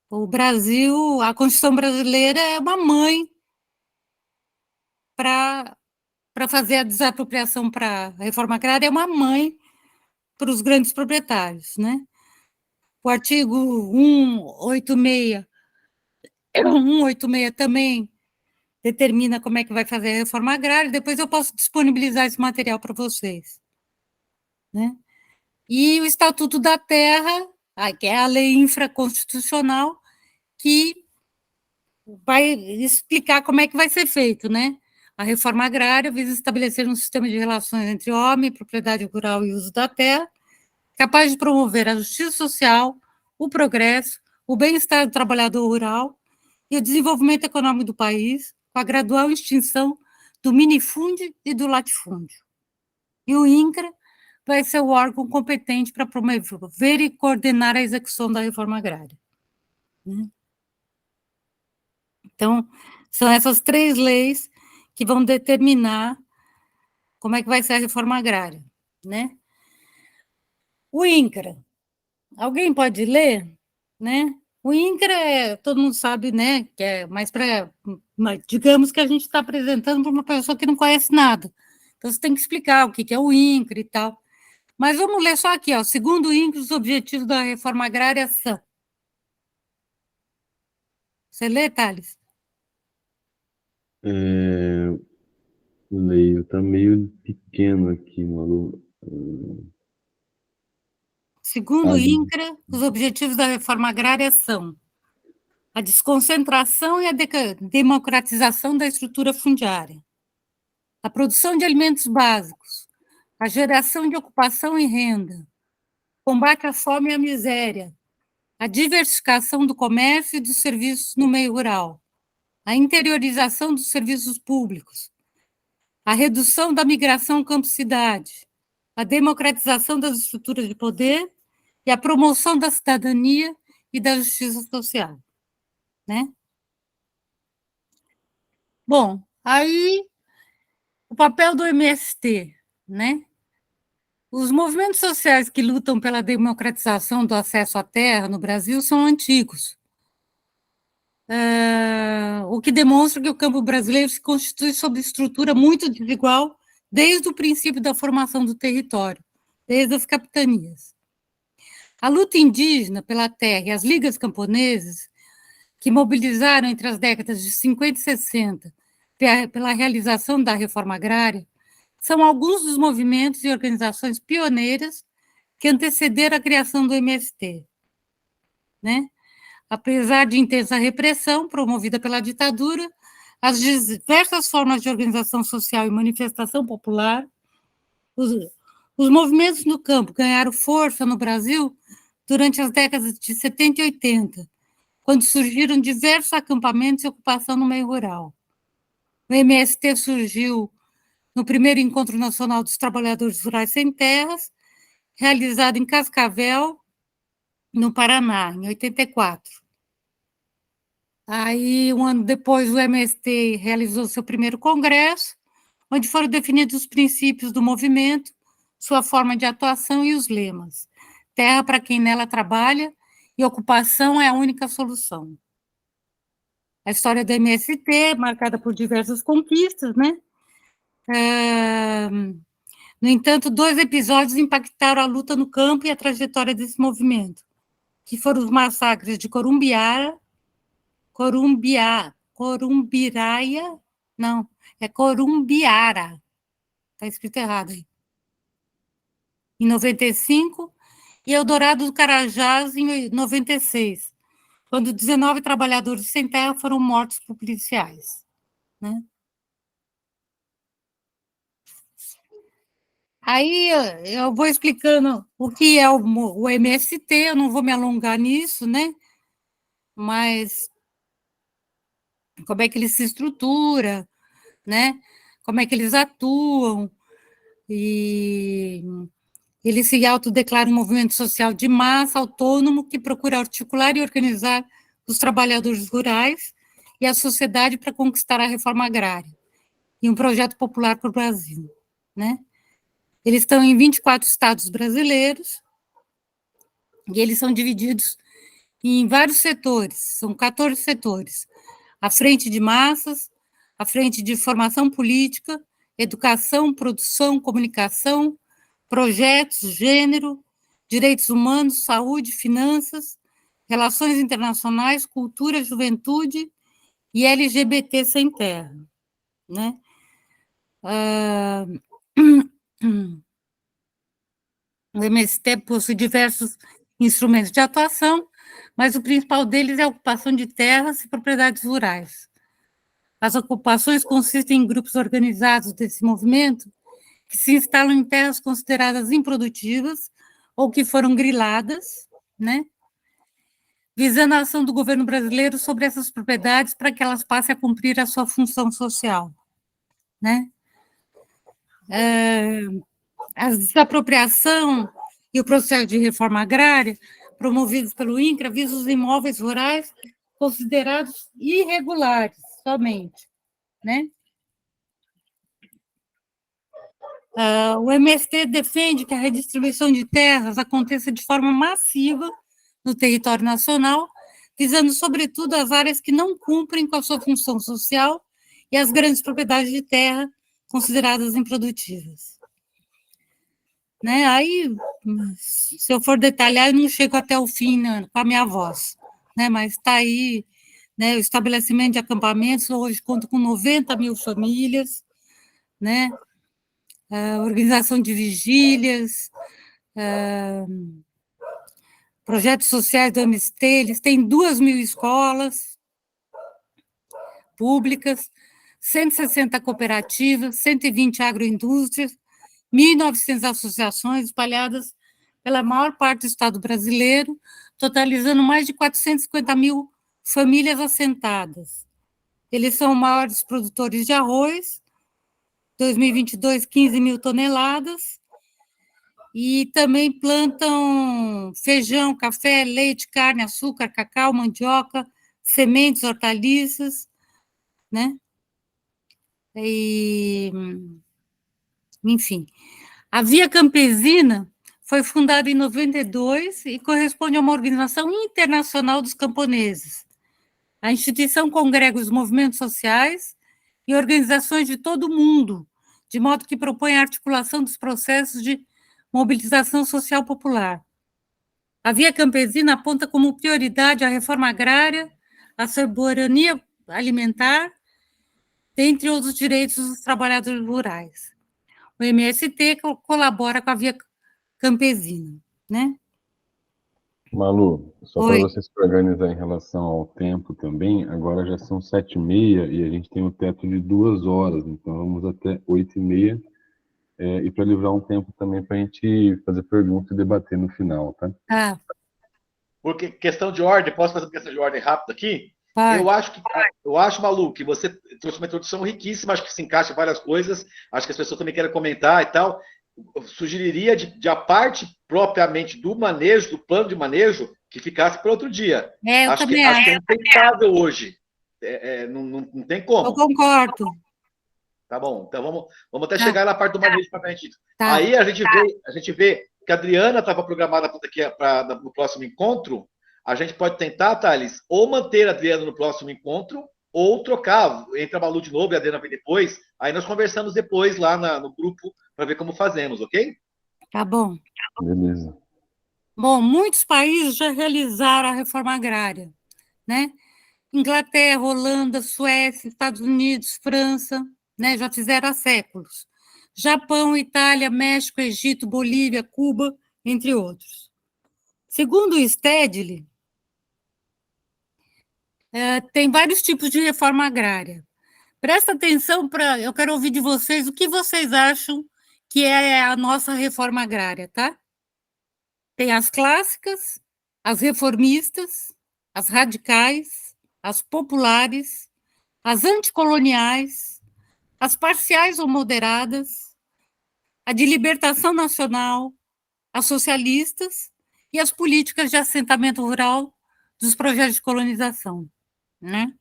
o Brasil, a Constituição brasileira é uma mãe para fazer a desapropriação para a reforma agrária, é uma mãe para os grandes proprietários, né? O artigo 186 também determina como é que vai fazer a reforma agrária, depois eu posso disponibilizar esse material para vocês, né? E o Estatuto da Terra, que é a lei infraconstitucional, que vai explicar como é que vai ser feito, né? A reforma agrária visa estabelecer um sistema de relações entre homem, propriedade rural e uso da terra, capaz de promover a justiça social, o progresso, o bem-estar do trabalhador rural e o desenvolvimento econômico do país, com a gradual extinção do minifúndio e do latifúndio. E o INCRA vai ser o órgão competente para promover e coordenar a execução da reforma agrária. Então, são essas 3 leis que vão determinar como é que vai ser a reforma agrária, né? O INCRA, alguém pode ler, né? O INCRA, todo mundo sabe, né, que é mais para, digamos que a gente está apresentando para uma pessoa que não conhece nada. Então, você tem que explicar o que é o INCRA e tal. Mas vamos ler só aqui, ó. Segundo o INCRA, os objetivos da reforma agrária são... Você lê, Thales? Leio, tá meio pequeno aqui, Malu. Segundo o INCRA, os objetivos da reforma agrária são a desconcentração e a democratização da estrutura fundiária, a produção de alimentos básicos, a geração de ocupação e renda, combate à fome e à miséria, a diversificação do comércio e dos serviços no meio rural, a interiorização dos serviços públicos, a redução da migração campo-cidade, a democratização das estruturas de poder e a promoção da cidadania e da justiça social, né? Bom, aí o papel do MST, né? Os movimentos sociais que lutam pela democratização do acesso à terra no Brasil são antigos, o que demonstra que o campo brasileiro se constitui sob estrutura muito desigual desde o princípio da formação do território, desde as capitanias. A luta indígena pela terra e as ligas camponesas, que mobilizaram entre as décadas de 50 e 60 pela realização da reforma agrária, são alguns dos movimentos e organizações pioneiras que antecederam a criação do MST, né? Apesar de intensa repressão promovida pela ditadura, as diversas formas de organização social e manifestação popular, os movimentos no campo ganharam força no Brasil durante as décadas de 70 e 80, quando surgiram diversos acampamentos e ocupação no meio rural. O MST surgiu no primeiro Encontro Nacional dos Trabalhadores Rurais Sem Terras, realizado em Cascavel, no Paraná, em 84. Aí, um ano depois, o MST realizou seu primeiro congresso, onde foram definidos os princípios do movimento, sua forma de atuação e os lemas. Terra para quem nela trabalha e ocupação é a única solução. A história do MST, marcada por diversas conquistas, né? No entanto, 2 episódios impactaram a luta no campo e a trajetória desse movimento, que foram os massacres de Corumbiraia, não, é Corumbiara, está escrito errado aí, em 95, e Eldorado do Carajás em 96, quando 19 trabalhadores sem terra foram mortos por policiais, né? Aí eu vou explicando o que é o MST, eu não vou me alongar nisso, né? Mas como é que ele se estrutura, né? Como é que eles atuam, e ele se autodeclara um movimento social de massa, autônomo, que procura articular e organizar os trabalhadores rurais e a sociedade para conquistar a reforma agrária, e um projeto popular para o Brasil, né? Eles estão em 24 estados brasileiros, E eles são divididos em vários setores, são 14 setores. A frente de massas, a frente de formação política, educação, produção, comunicação, projetos, gênero, direitos humanos, saúde, finanças, relações internacionais, cultura, juventude e LGBT sem terra, né? O MST possui diversos instrumentos de atuação, mas o principal deles é a ocupação de terras e propriedades rurais. As ocupações consistem em grupos organizados desse movimento que se instalam em terras consideradas improdutivas ou que foram griladas, né, visando a ação do governo brasileiro sobre essas propriedades para que elas passem a cumprir a sua função social, né? A desapropriação e o processo de reforma agrária promovidos pelo INCRA visam os imóveis rurais considerados irregulares somente, né? O MST defende que a redistribuição de terras aconteça de forma massiva no território nacional, visando, sobretudo, as áreas que não cumprem com a sua função social e as grandes propriedades de terra consideradas improdutivas. Né? Aí, se eu for detalhar, eu não chego até o fim, né, com a minha voz, né? Mas está aí, né, o estabelecimento de acampamentos, hoje conta com 90 mil famílias, né? A organização de vigílias, projetos sociais do MST, eles têm 2.000 escolas públicas, 160 cooperativas, 120 agroindústrias, 1.900 associações espalhadas pela maior parte do Estado brasileiro, totalizando mais de 450 mil famílias assentadas. Eles são maiores produtores de arroz, 2022, 15 mil toneladas, e também plantam feijão, café, leite, carne, açúcar, cacau, mandioca, sementes, hortaliças, né? E, enfim, a Via Campesina foi fundada em 92 e corresponde a uma organização internacional dos camponeses. A instituição congrega os movimentos sociais e organizações de todo o mundo, de modo que propõe a articulação dos processos de mobilização social popular. A Via Campesina aponta como prioridade a reforma agrária, a soberania alimentar, dentre outros direitos dos trabalhadores rurais. O MST colabora com a Via Campesina, né? Malu, só para Oi. você se organizar em relação ao tempo também, agora já são 7h30 e a gente tem um teto de 2 horas, então vamos até 8h30, e para livrar um tempo também para a gente fazer pergunta e debater no final, tá? Ah, Porque questão de ordem, posso fazer uma questão de ordem rápida aqui? pode. Eu acho, Malu, que você trouxe uma introdução riquíssima, acho que se encaixa em várias coisas, acho que as pessoas também querem comentar e tal. Eu sugeriria de a parte propriamente do manejo, do plano de manejo, que ficasse para outro dia. Eu acho também que é impensável hoje. Não tem como. Eu concordo. Tá bom, então vamos até chegar na parte do manejo propriamente dito. Tá. Aí a gente vê que a Adriana estava programada no próximo encontro. A gente pode tentar, Thales, ou manter a Adriana no próximo encontro, ou trocar, entra a Malu de novo e a Adriana vem depois. Aí nós conversamos depois lá no grupo para ver como fazemos, ok? Tá bom. Beleza. Bom, muitos países já realizaram a reforma agrária, né? Inglaterra, Holanda, Suécia, Estados Unidos, França, né? Já fizeram há séculos. Japão, Itália, México, Egito, Bolívia, Cuba, entre outros. Segundo o Stedley, tem vários tipos de reforma agrária. Presta atenção, eu quero ouvir de vocês o que vocês acham que é a nossa reforma agrária, tá? Tem as clássicas, as reformistas, as radicais, as populares, as anticoloniais, as parciais ou moderadas, a de libertação nacional, as socialistas e as políticas de assentamento rural dos projetos de colonização, né?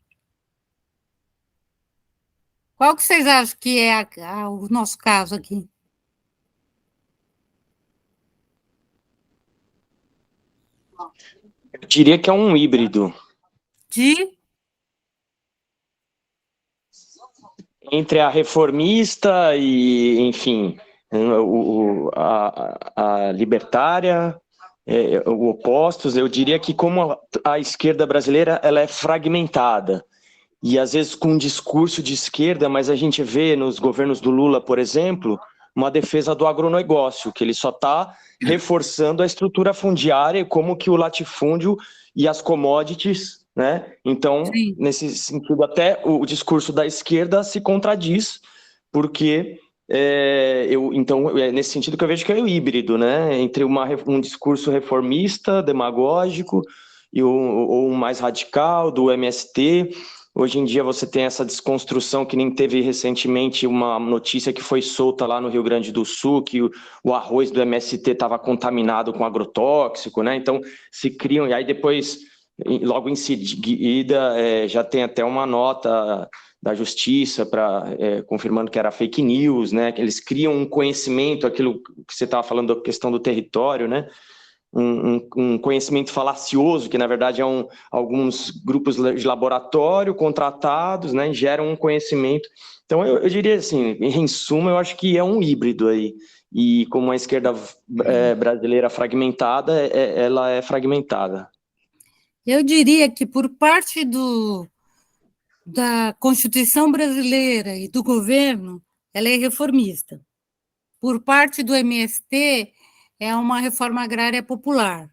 Qual que vocês acham que é o nosso caso aqui? Eu diria que é um híbrido. Entre a reformista e, enfim, a libertária, o opostos, eu diria que como a esquerda brasileira ela é fragmentada, e às vezes com um discurso de esquerda, mas a gente vê nos governos do Lula, por exemplo, uma defesa do agronegócio, que ele só está reforçando a estrutura fundiária e como que o latifúndio e as commodities, né? Então, Sim. nesse sentido, até o discurso da esquerda se contradiz, porque então é nesse sentido que eu vejo que é o híbrido, né? Entre um discurso reformista, demagógico, ou um mais radical, do MST. Hoje em dia você tem essa desconstrução que nem teve recentemente uma notícia que foi solta lá no Rio Grande do Sul, que o arroz do MST estava contaminado com agrotóxico, né? Então se criam, e aí depois, logo em seguida, já tem até uma nota da justiça confirmando que era fake news, né? Que eles criam um conhecimento, aquilo que você estava falando da questão do território, né? Um conhecimento falacioso, que na verdade alguns grupos de laboratório contratados, né, geram um conhecimento. Então eu diria assim, em suma, eu acho que é um híbrido aí, e como a esquerda brasileira fragmentada, ela é fragmentada. Eu diria que por parte da Constituição brasileira e do governo, ela é reformista. Por parte do MST, é uma reforma agrária popular,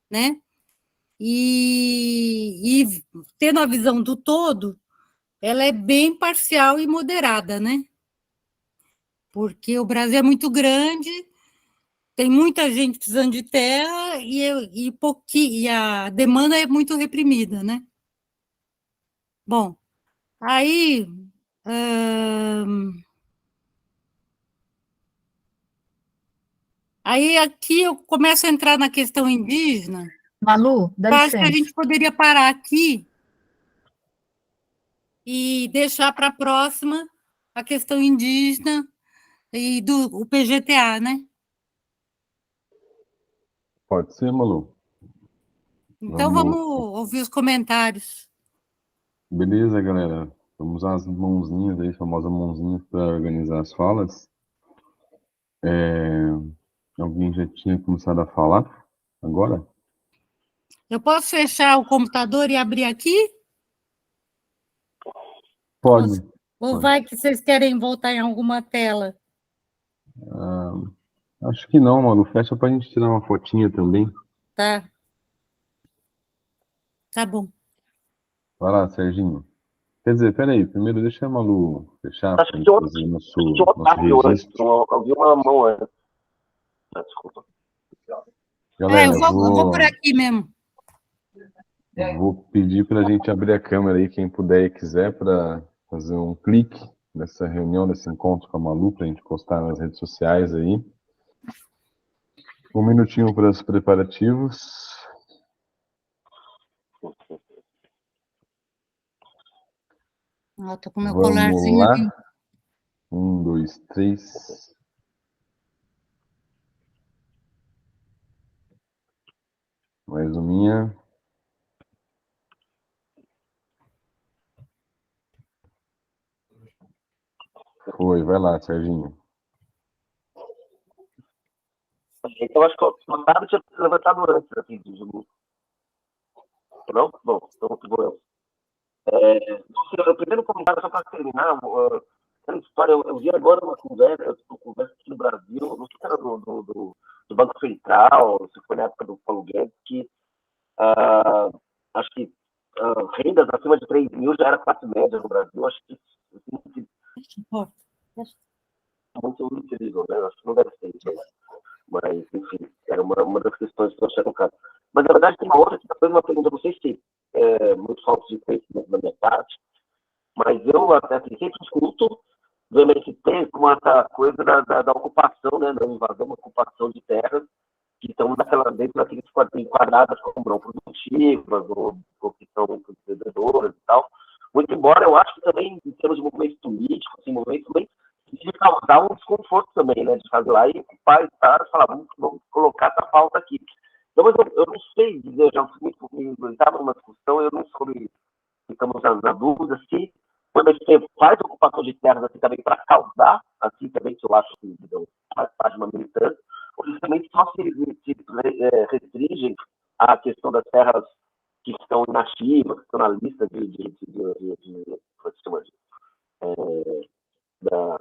né? E tendo a visão do todo, ela é bem parcial e moderada, né? Porque o Brasil é muito grande, tem muita gente precisando de terra e a demanda é muito reprimida, né? Bom, aí aí aqui eu começo a entrar na questão indígena. Malu, dá Eu acho que a licença. gente poderia parar aqui e deixar para a próxima a questão indígena e o PGTA, né? Pode ser, Malu. Então vamos ouvir os comentários. Beleza, galera. Vamos usar as mãozinhas aí, famosas mãozinhas, para organizar as falas. Alguém já tinha começado a falar agora? Eu posso fechar o computador e abrir aqui? Pode. Ou vai que vocês querem voltar em alguma tela? Acho que não, Malu. Fecha pra gente tirar uma fotinha também. Tá. Tá bom. Vai lá, Serginho. Quer dizer, peraí, primeiro deixa a Malu fechar Acho pra que gente fazer nosso registro. eu vi uma mão antes. Desculpa. Galera, eu vou por aqui mesmo. Vou pedir pra gente abrir a câmera aí, quem puder e quiser, para fazer um clique nessa reunião, nesse encontro com a Malu, pra gente postar nas redes sociais aí. Um minutinho para os preparativos. Tô com meu Vamos colarzinho lá. aqui. 1, 2, 3. Mais uma. Foi, vai lá, Serginho. Então, acho que o Otávio tinha levantado antes aqui do jogo. Não? Bom, então vou eu. O primeiro comentário, só para terminar, aquela história, eu vi agora uma conversa aqui no Brasil, não sei se era do Banco Central, se foi na época do Paulo Guedes, que acho que rendas acima de 3 mil já era classe média no Brasil. Acho que muito incrível, né? Acho que não deve ser isso, mas enfim, era uma das questões que eu achei no caso. Mas na verdade tem uma outra que foi uma pergunta, não sei se é muito falta de conhecimento da minha parte, mas eu até sempre escuto do MST com essa coisa da ocupação, né, da invasão, ocupação de terras que estão dentro daqueles enquadradas como não produtivas ou que são empreendedoras e tal. Muito embora eu acho que também, em termos de movimento político, assim, movimento também de causar um desconforto também, né, de fazer lá e ocupar e falar, vamos colocar essa pauta aqui. Não, mas eu não sei dizer, já fui muito, estava numa discussão, eu não soube, ficamos na dúvida se quando a gente faz ocupação de terras assim também para causar, assim também que eu acho que faz parte de uma militância, ou justamente só se restringem à questão das terras que estão inativas, que estão na lista como se chama, da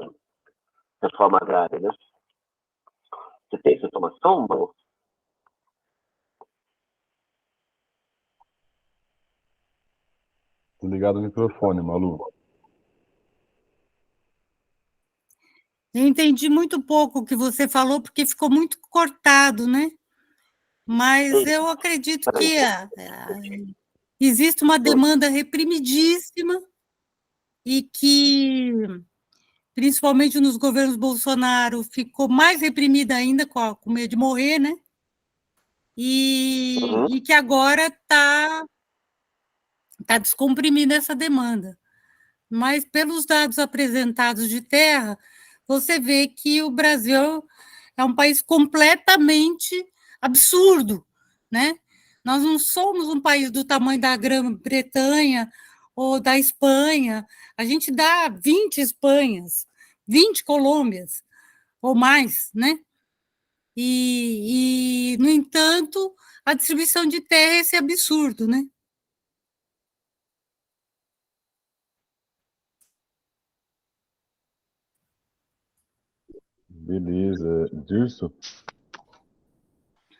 reforma agrária, né? Você tem essa informação, Mauro? Ligado o microfone, Malu. Eu entendi muito pouco o que você falou, porque ficou muito cortado, né? Mas eu acredito que existe uma demanda reprimidíssima e que, principalmente nos governos Bolsonaro, ficou mais reprimida ainda com medo de morrer, né? E que agora está descomprimindo essa demanda. Mas, pelos dados apresentados de terra, você vê que o Brasil é um país completamente absurdo, né? Nós não somos um país do tamanho da Grã-Bretanha ou da Espanha. A gente dá 20 Espanhas, 20 Colômbias ou mais, né? E, no entanto, a distribuição de terra é esse absurdo, né? Beleza. Dirso?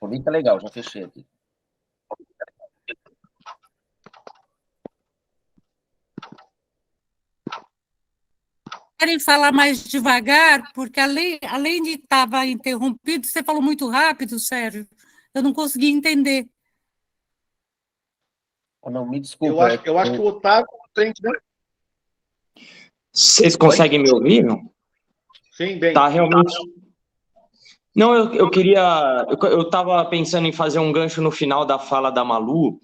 O link tá legal, já fechei aqui. Querem falar mais devagar, porque além de estar interrompido, você falou muito rápido, Sérgio. Eu não consegui entender. Não, me desculpa. Eu acho que o Otávio tem, né? Vocês conseguem me ouvir, não? Sim, bem. Tá realmente. Não, eu queria. Eu estava pensando em fazer um gancho no final da fala da Malu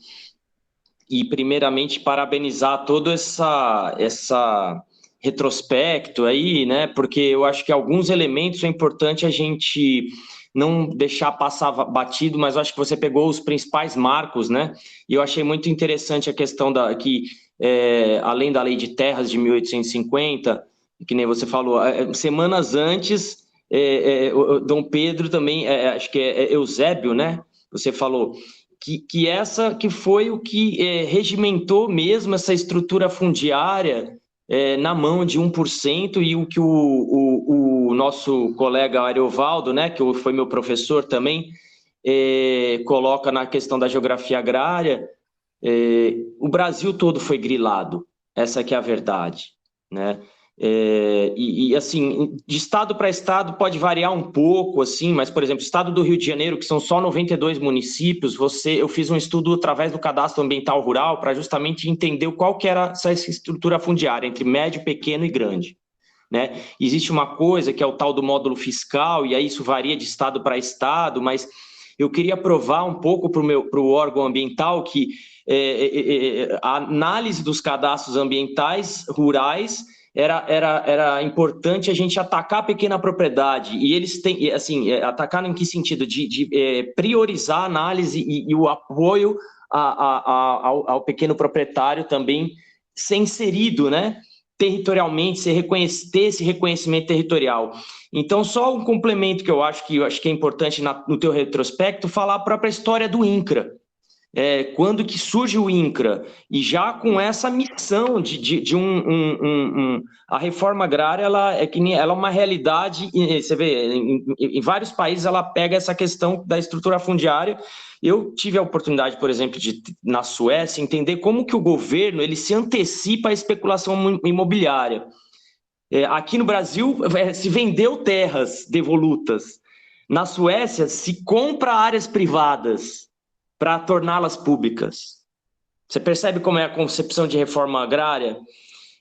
e, primeiramente, parabenizar todo essa retrospecto aí, né? Porque eu acho que alguns elementos é importante a gente não deixar passar batido, mas eu acho que você pegou os principais marcos, né? E eu achei muito interessante a questão além da Lei de Terras de 1850, que nem você falou, semanas antes, o Dom Pedro também, acho que é Eusébio, né? Você falou que essa que foi o que regimentou mesmo essa estrutura fundiária na mão de 1%, e o que o nosso colega Ariovaldo, né, que foi meu professor também, coloca na questão da geografia agrária. O Brasil todo foi grilado, essa que é a verdade, né? Assim, de estado para estado pode variar um pouco, assim, mas, por exemplo, o estado do Rio de Janeiro, que são só 92 municípios, eu fiz um estudo através do Cadastro Ambiental Rural para justamente entender qual que era essa estrutura fundiária entre médio, pequeno e grande, né? Existe uma coisa que é o tal do módulo fiscal, e aí isso varia de estado para estado, mas eu queria provar um pouco para o órgão ambiental que a análise dos cadastros ambientais rurais era importante a gente atacar a pequena propriedade, e eles têm, assim, atacar em que sentido? De priorizar a análise e o apoio ao pequeno proprietário também ser inserido, né, territorialmente, ter esse reconhecimento territorial. Então, só um complemento que eu acho que é importante no teu retrospecto, falar a própria história do INCRA. Quando que surge o INCRA, e já com essa missão a reforma agrária, ela é uma realidade. Você vê, em vários países ela pega essa questão da estrutura fundiária. Eu tive a oportunidade, por exemplo, na Suécia, entender como que o governo ele se antecipa à especulação imobiliária. Aqui no Brasil se vendeu terras devolutas. Na Suécia se compra áreas privadas para torná-las públicas. Você percebe como é a concepção de reforma agrária?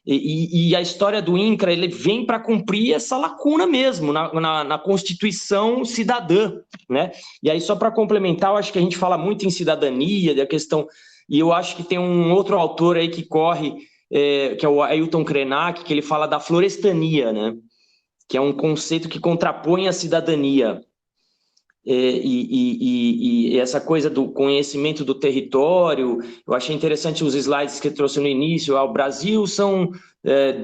E a história do INCRA, ele vem para cumprir essa lacuna mesmo, na Constituição cidadã, né? E aí, só para complementar, eu acho que a gente fala muito em cidadania, da questão, e eu acho que tem um outro autor aí que corre, que é o Ailton Krenak, que ele fala da florestania, né? Que é um conceito que contrapõe a cidadania. e essa coisa do conhecimento do território. Eu achei interessante os slides que eu trouxe no início. O Brasil são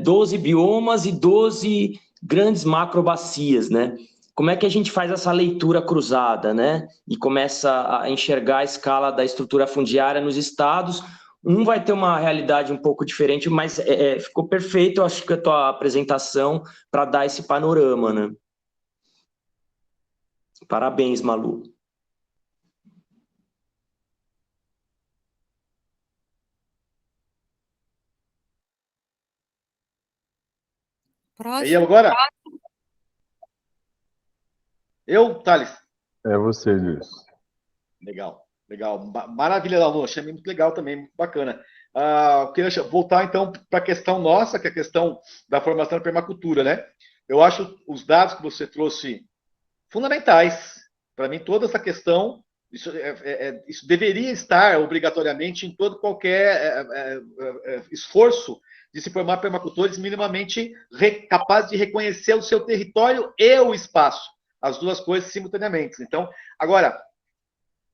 12 biomas e 12 grandes macrobacias, né? Como é que a gente faz essa leitura cruzada, né? E começa a enxergar a escala da estrutura fundiária nos estados. Um vai ter uma realidade um pouco diferente, mas ficou perfeito, eu acho que a tua apresentação para dar esse panorama, né? Parabéns, Malu. E Próximo. agora? Eu, Thales. É você, Luiz. Legal, legal. Maravilha, Lalu. Achei muito legal também, muito bacana. Eu queria voltar, então, para a questão nossa, que é a questão da formação da permacultura, né? Eu acho os dados que você trouxe fundamentais. Para mim, toda essa questão, isso deveria estar obrigatoriamente em todo qualquer esforço de se formar permacultores minimamente capazes de reconhecer o seu território e o espaço, as duas coisas simultaneamente. Então, agora,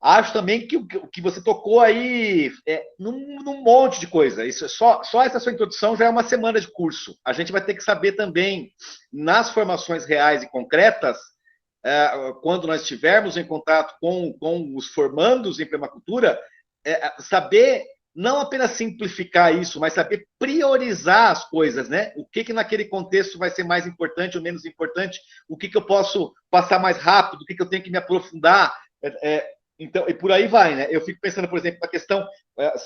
acho também que o que você tocou aí num monte de coisa. Isso, só essa sua introdução já é uma semana de curso. A gente vai ter que saber também, nas formações reais e concretas, quando nós estivermos em contato com os formandos em permacultura, saber não apenas simplificar isso, mas saber priorizar as coisas, né? O que naquele contexto vai ser mais importante ou menos importante, o que eu posso passar mais rápido, o que eu tenho que me aprofundar, então, e por aí vai, né? Eu fico pensando, por exemplo, na questão,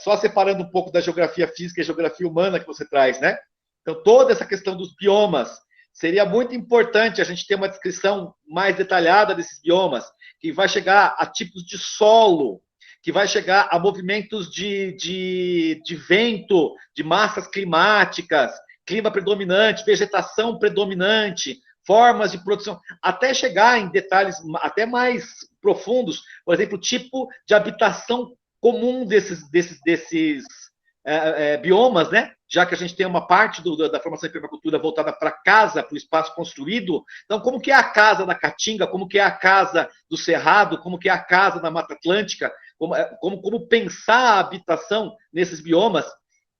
só separando um pouco da geografia física e geografia humana que você traz, né? Então, toda essa questão dos biomas, seria muito importante a gente ter uma descrição mais detalhada desses biomas, que vai chegar a tipos de solo, que vai chegar a movimentos de vento, de massas climáticas, clima predominante, vegetação predominante, formas de produção, até chegar em detalhes até mais profundos, por exemplo, o tipo de habitação comum desses biomas, né? Já que a gente tem uma parte da formação de permacultura voltada para a casa, para o espaço construído. Então, como que é a casa da Caatinga, como que é a casa do Cerrado, como que é a casa da Mata Atlântica, como pensar a habitação nesses biomas.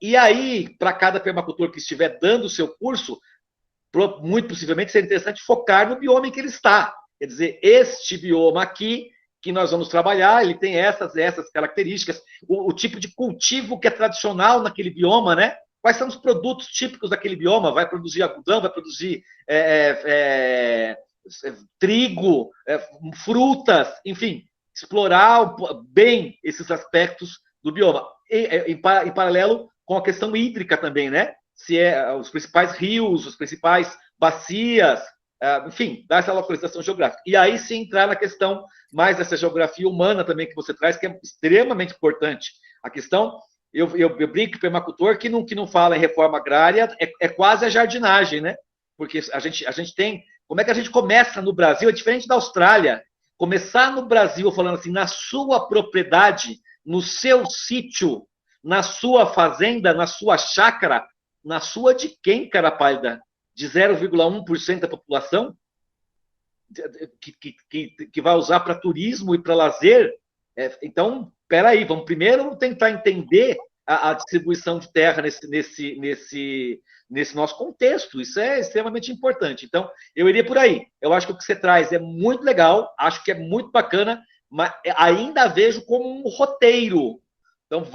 E aí, para cada permacultor que estiver dando o seu curso, muito possivelmente seria interessante focar no bioma em que ele está. Quer dizer, este bioma aqui, que nós vamos trabalhar, ele tem essas características, o tipo de cultivo que é tradicional naquele bioma, né? Quais são os produtos típicos daquele bioma? Vai produzir algodão, vai produzir trigo, frutas, enfim, explorar bem esses aspectos do bioma. Em paralelo com a questão hídrica também, né? Se os principais rios, as principais bacias, enfim, dar essa localização geográfica. E aí sim entrar na questão mais dessa geografia humana também que você traz, que é extremamente importante. A questão, eu brinco que o permacultor que não fala em reforma agrária é quase a jardinagem, né? Porque a gente tem... Como é que a gente começa no Brasil? É diferente da Austrália. Começar no Brasil, falando assim, na sua propriedade, no seu sítio, na sua fazenda, na sua chácara, na sua de quem, cara pálida? De 0,1% da população que vai usar para turismo e para lazer. Então, espera aí, vamos primeiro tentar entender a distribuição de terra nesse nosso contexto. Isso é extremamente importante. Então, eu iria por aí. Eu acho que o que você traz é muito legal, acho que é muito bacana, mas ainda vejo como um roteiro. Então,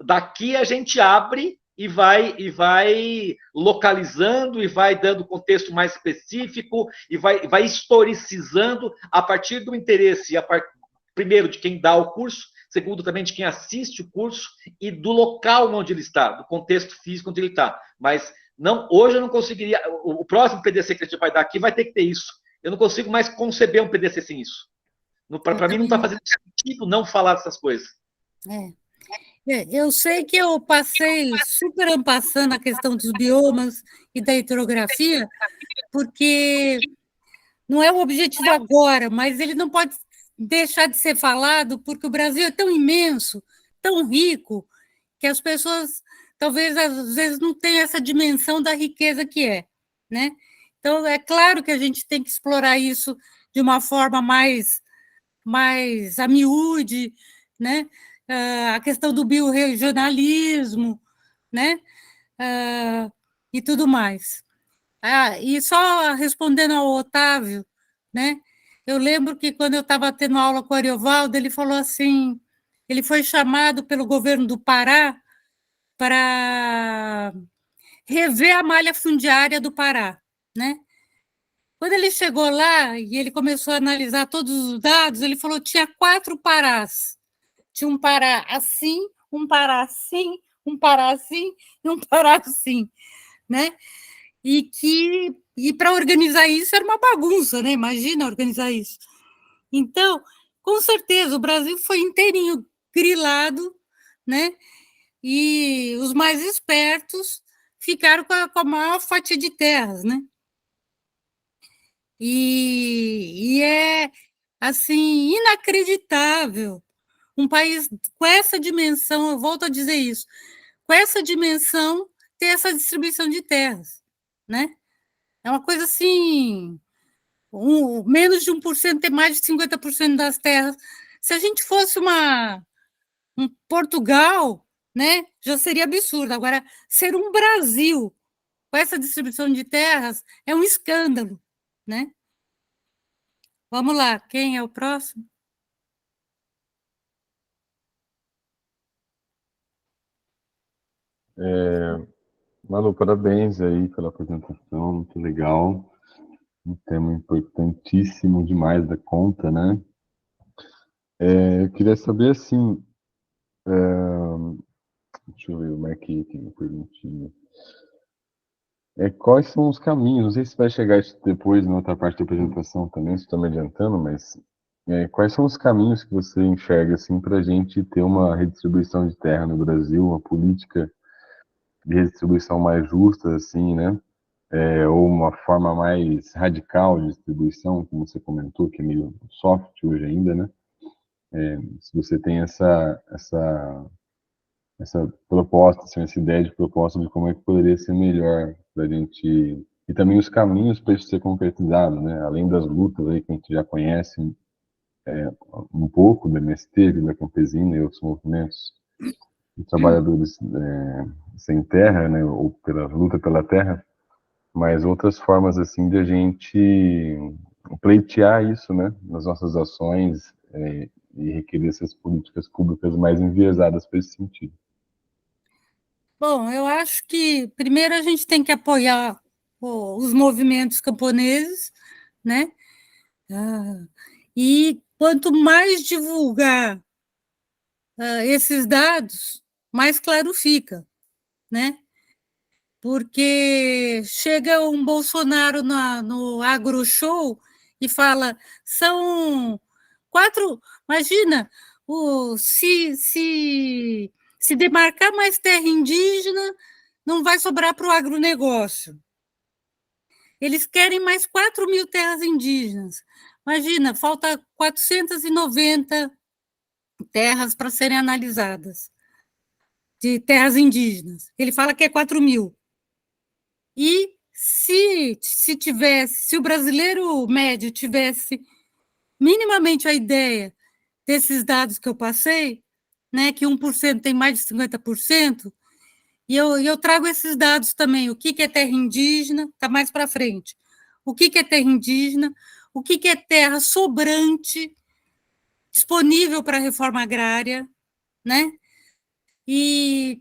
daqui a gente abre e vai localizando e vai dando contexto mais específico e vai historicizando a partir do interesse, primeiro, de quem dá o curso, segundo, também de quem assiste o curso e do local onde ele está, do contexto físico onde ele está. Mas hoje eu não conseguiria... O próximo PDC que a gente vai dar aqui vai ter que ter isso. Eu não consigo mais conceber um PDC sem isso. Para mim não está fazendo sentido não falar dessas coisas. Eu sei que eu passei super en passant a questão dos biomas e da hidrografia, porque não é o objetivo agora, mas ele não pode deixar de ser falado, porque o Brasil é tão imenso, tão rico, que as pessoas talvez às vezes não tenham essa dimensão da riqueza que é, né? Então, é claro que a gente tem que explorar isso de uma forma mais mais a miúde, né? A questão do biorregionalismo, né? E tudo mais. E só respondendo ao Otávio, né? Eu lembro que quando eu estava tendo aula com o Ariovaldo, ele falou assim, ele foi chamado pelo governo do Pará para rever a malha fundiária do Pará, né? Quando ele chegou lá e ele começou a analisar todos os dados, ele falou que tinha 4 Parás. Tinha um Pará assim, um Pará assim, um Pará assim e um Pará assim, né? E para organizar isso era uma bagunça, né? Imagina organizar isso. Então, com certeza, o Brasil foi inteirinho grilado, né? E os mais espertos ficaram com a maior fatia de terras, né? E é, assim, inacreditável um país com essa dimensão, eu volto a dizer isso, com essa dimensão ter essa distribuição de terras, né? É uma coisa assim, menos de 1% ter mais de 50% das terras. Se a gente fosse um Portugal, né, já seria absurdo. Agora, ser um Brasil com essa distribuição de terras é um escândalo, né? Vamos lá, quem é o próximo? Malu, parabéns aí pela apresentação, muito legal. Um tema importantíssimo demais da conta, né? Eu queria saber assim, deixa eu ver, eu marquei aqui uma perguntinha. Quais são os caminhos? Não sei se vai chegar isso depois na outra parte da apresentação também, se estou me adiantando, mas quais são os caminhos que você enxerga assim para a gente ter uma redistribuição de terra no Brasil, uma política de redistribuição mais justa, assim, né? Ou uma forma mais radical de distribuição, como você comentou, que é meio soft hoje ainda, né? Se você tem essa proposta, assim, essa ideia de proposta de como é que poderia ser melhor para a gente, e também os caminhos para isso ser concretizado, né? Além das lutas aí que a gente já conhece um pouco do MST, da Campesina e outros movimentos de trabalhadores sem terra, né? Ou pela luta pela terra, mas outras formas assim de a gente pleitear isso, né? Nas nossas ações e requerer essas políticas públicas mais enviesadas para esse sentido. Bom, eu acho que primeiro a gente tem que apoiar os movimentos camponeses, né? E quanto mais divulgar esses dados, mais claro fica, né? Porque chega um Bolsonaro no AgroShow e fala, são 4, imagina, se demarcar mais terra indígena, não vai sobrar para o agronegócio. Eles querem mais 4 mil terras indígenas. Imagina, falta 490 terras para serem analisadas, de terras indígenas. Ele fala que é 4 mil. E se o brasileiro médio tivesse minimamente a ideia desses dados que eu passei, né, que 1% tem mais de 50%, e eu trago esses dados também, o que é terra indígena, está mais para frente, o que é terra indígena, o que é terra sobrante, disponível para a reforma agrária, né? E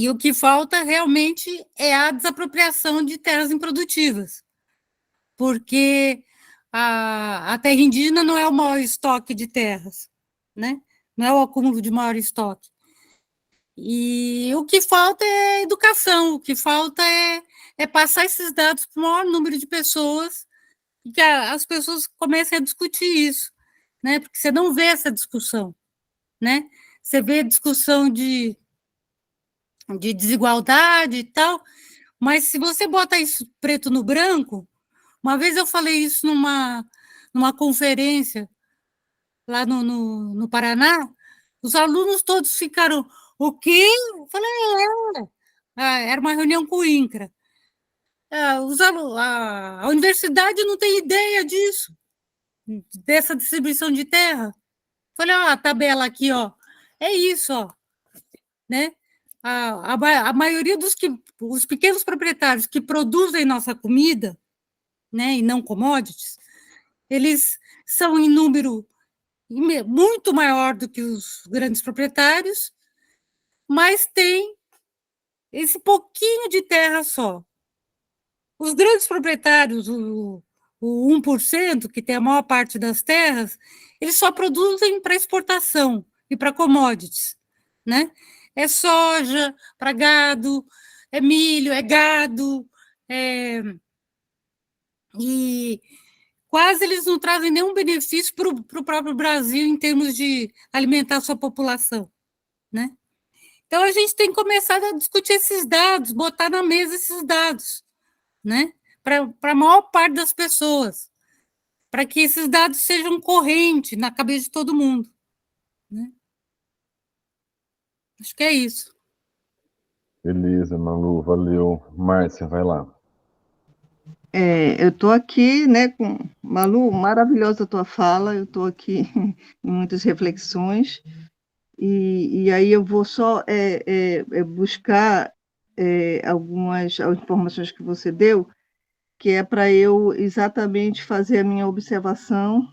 o que falta realmente é a desapropriação de terras improdutivas, porque a terra indígena não é o maior estoque de terras, né? Não é o acúmulo de maior estoque. E o que falta é educação, o que falta é passar esses dados para o maior número de pessoas e que as pessoas comecem a discutir isso, né? Porque você não vê essa discussão, né? Você vê discussão de desigualdade e tal, mas se você bota isso preto no branco, uma vez eu falei isso numa conferência lá no Paraná, os alunos todos ficaram, o quê? Eu falei, era uma reunião com o INCRA. A universidade não tem ideia disso. dessa distribuição de terra. Olha a tabela aqui, ó. É isso, ó. Né? A maioria os pequenos proprietários que produzem nossa comida, né, e não commodities, eles são em número muito maior do que os grandes proprietários, mas tem esse pouquinho de terra só. Os grandes proprietários, o 1%, que tem a maior parte das terras, eles só produzem para exportação e para commodities, né? É soja para gado, é milho, é gado, e quase eles não trazem nenhum benefício para o próprio Brasil em termos de alimentar a sua população, né? Então, a gente tem que começar a discutir esses dados, botar na mesa esses dados, né? Para a maior parte das pessoas, para que esses dados sejam correntes na cabeça de todo mundo, né? Acho que é isso. Beleza, Malu, valeu. Márcia, vai lá. Eu estou aqui, né, com Malu, maravilhosa a tua fala, eu estou aqui em muitas reflexões, e aí eu vou só buscar algumas informações que você deu, que é para eu exatamente fazer a minha observação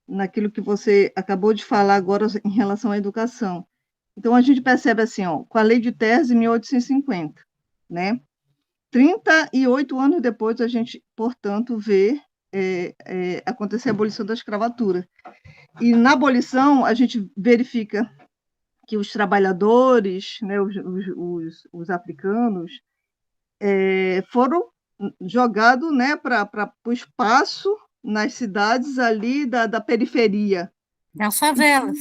naquilo que você acabou de falar agora em relação à educação. Então, a gente percebe assim, ó, com a Lei de Terras de 1850, né? 38 anos depois, a gente, portanto, vê acontecer a abolição da escravatura. E na abolição, a gente verifica que os trabalhadores, né, os africanos, foram jogados, né, para o espaço nas cidades ali da periferia. Nas favelas.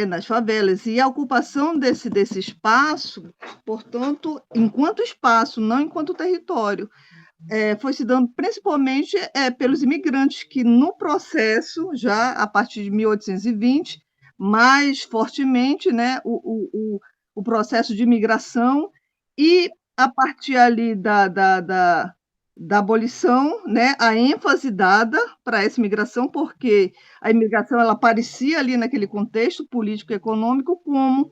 Nas favelas. E a ocupação desse espaço, portanto, enquanto espaço, não enquanto território, foi se dando principalmente pelos imigrantes, que no processo, já a partir de 1820, mais fortemente, né, o processo de imigração, e a partir ali da abolição, né, a ênfase dada para essa imigração, porque a imigração ela aparecia ali naquele contexto político e econômico como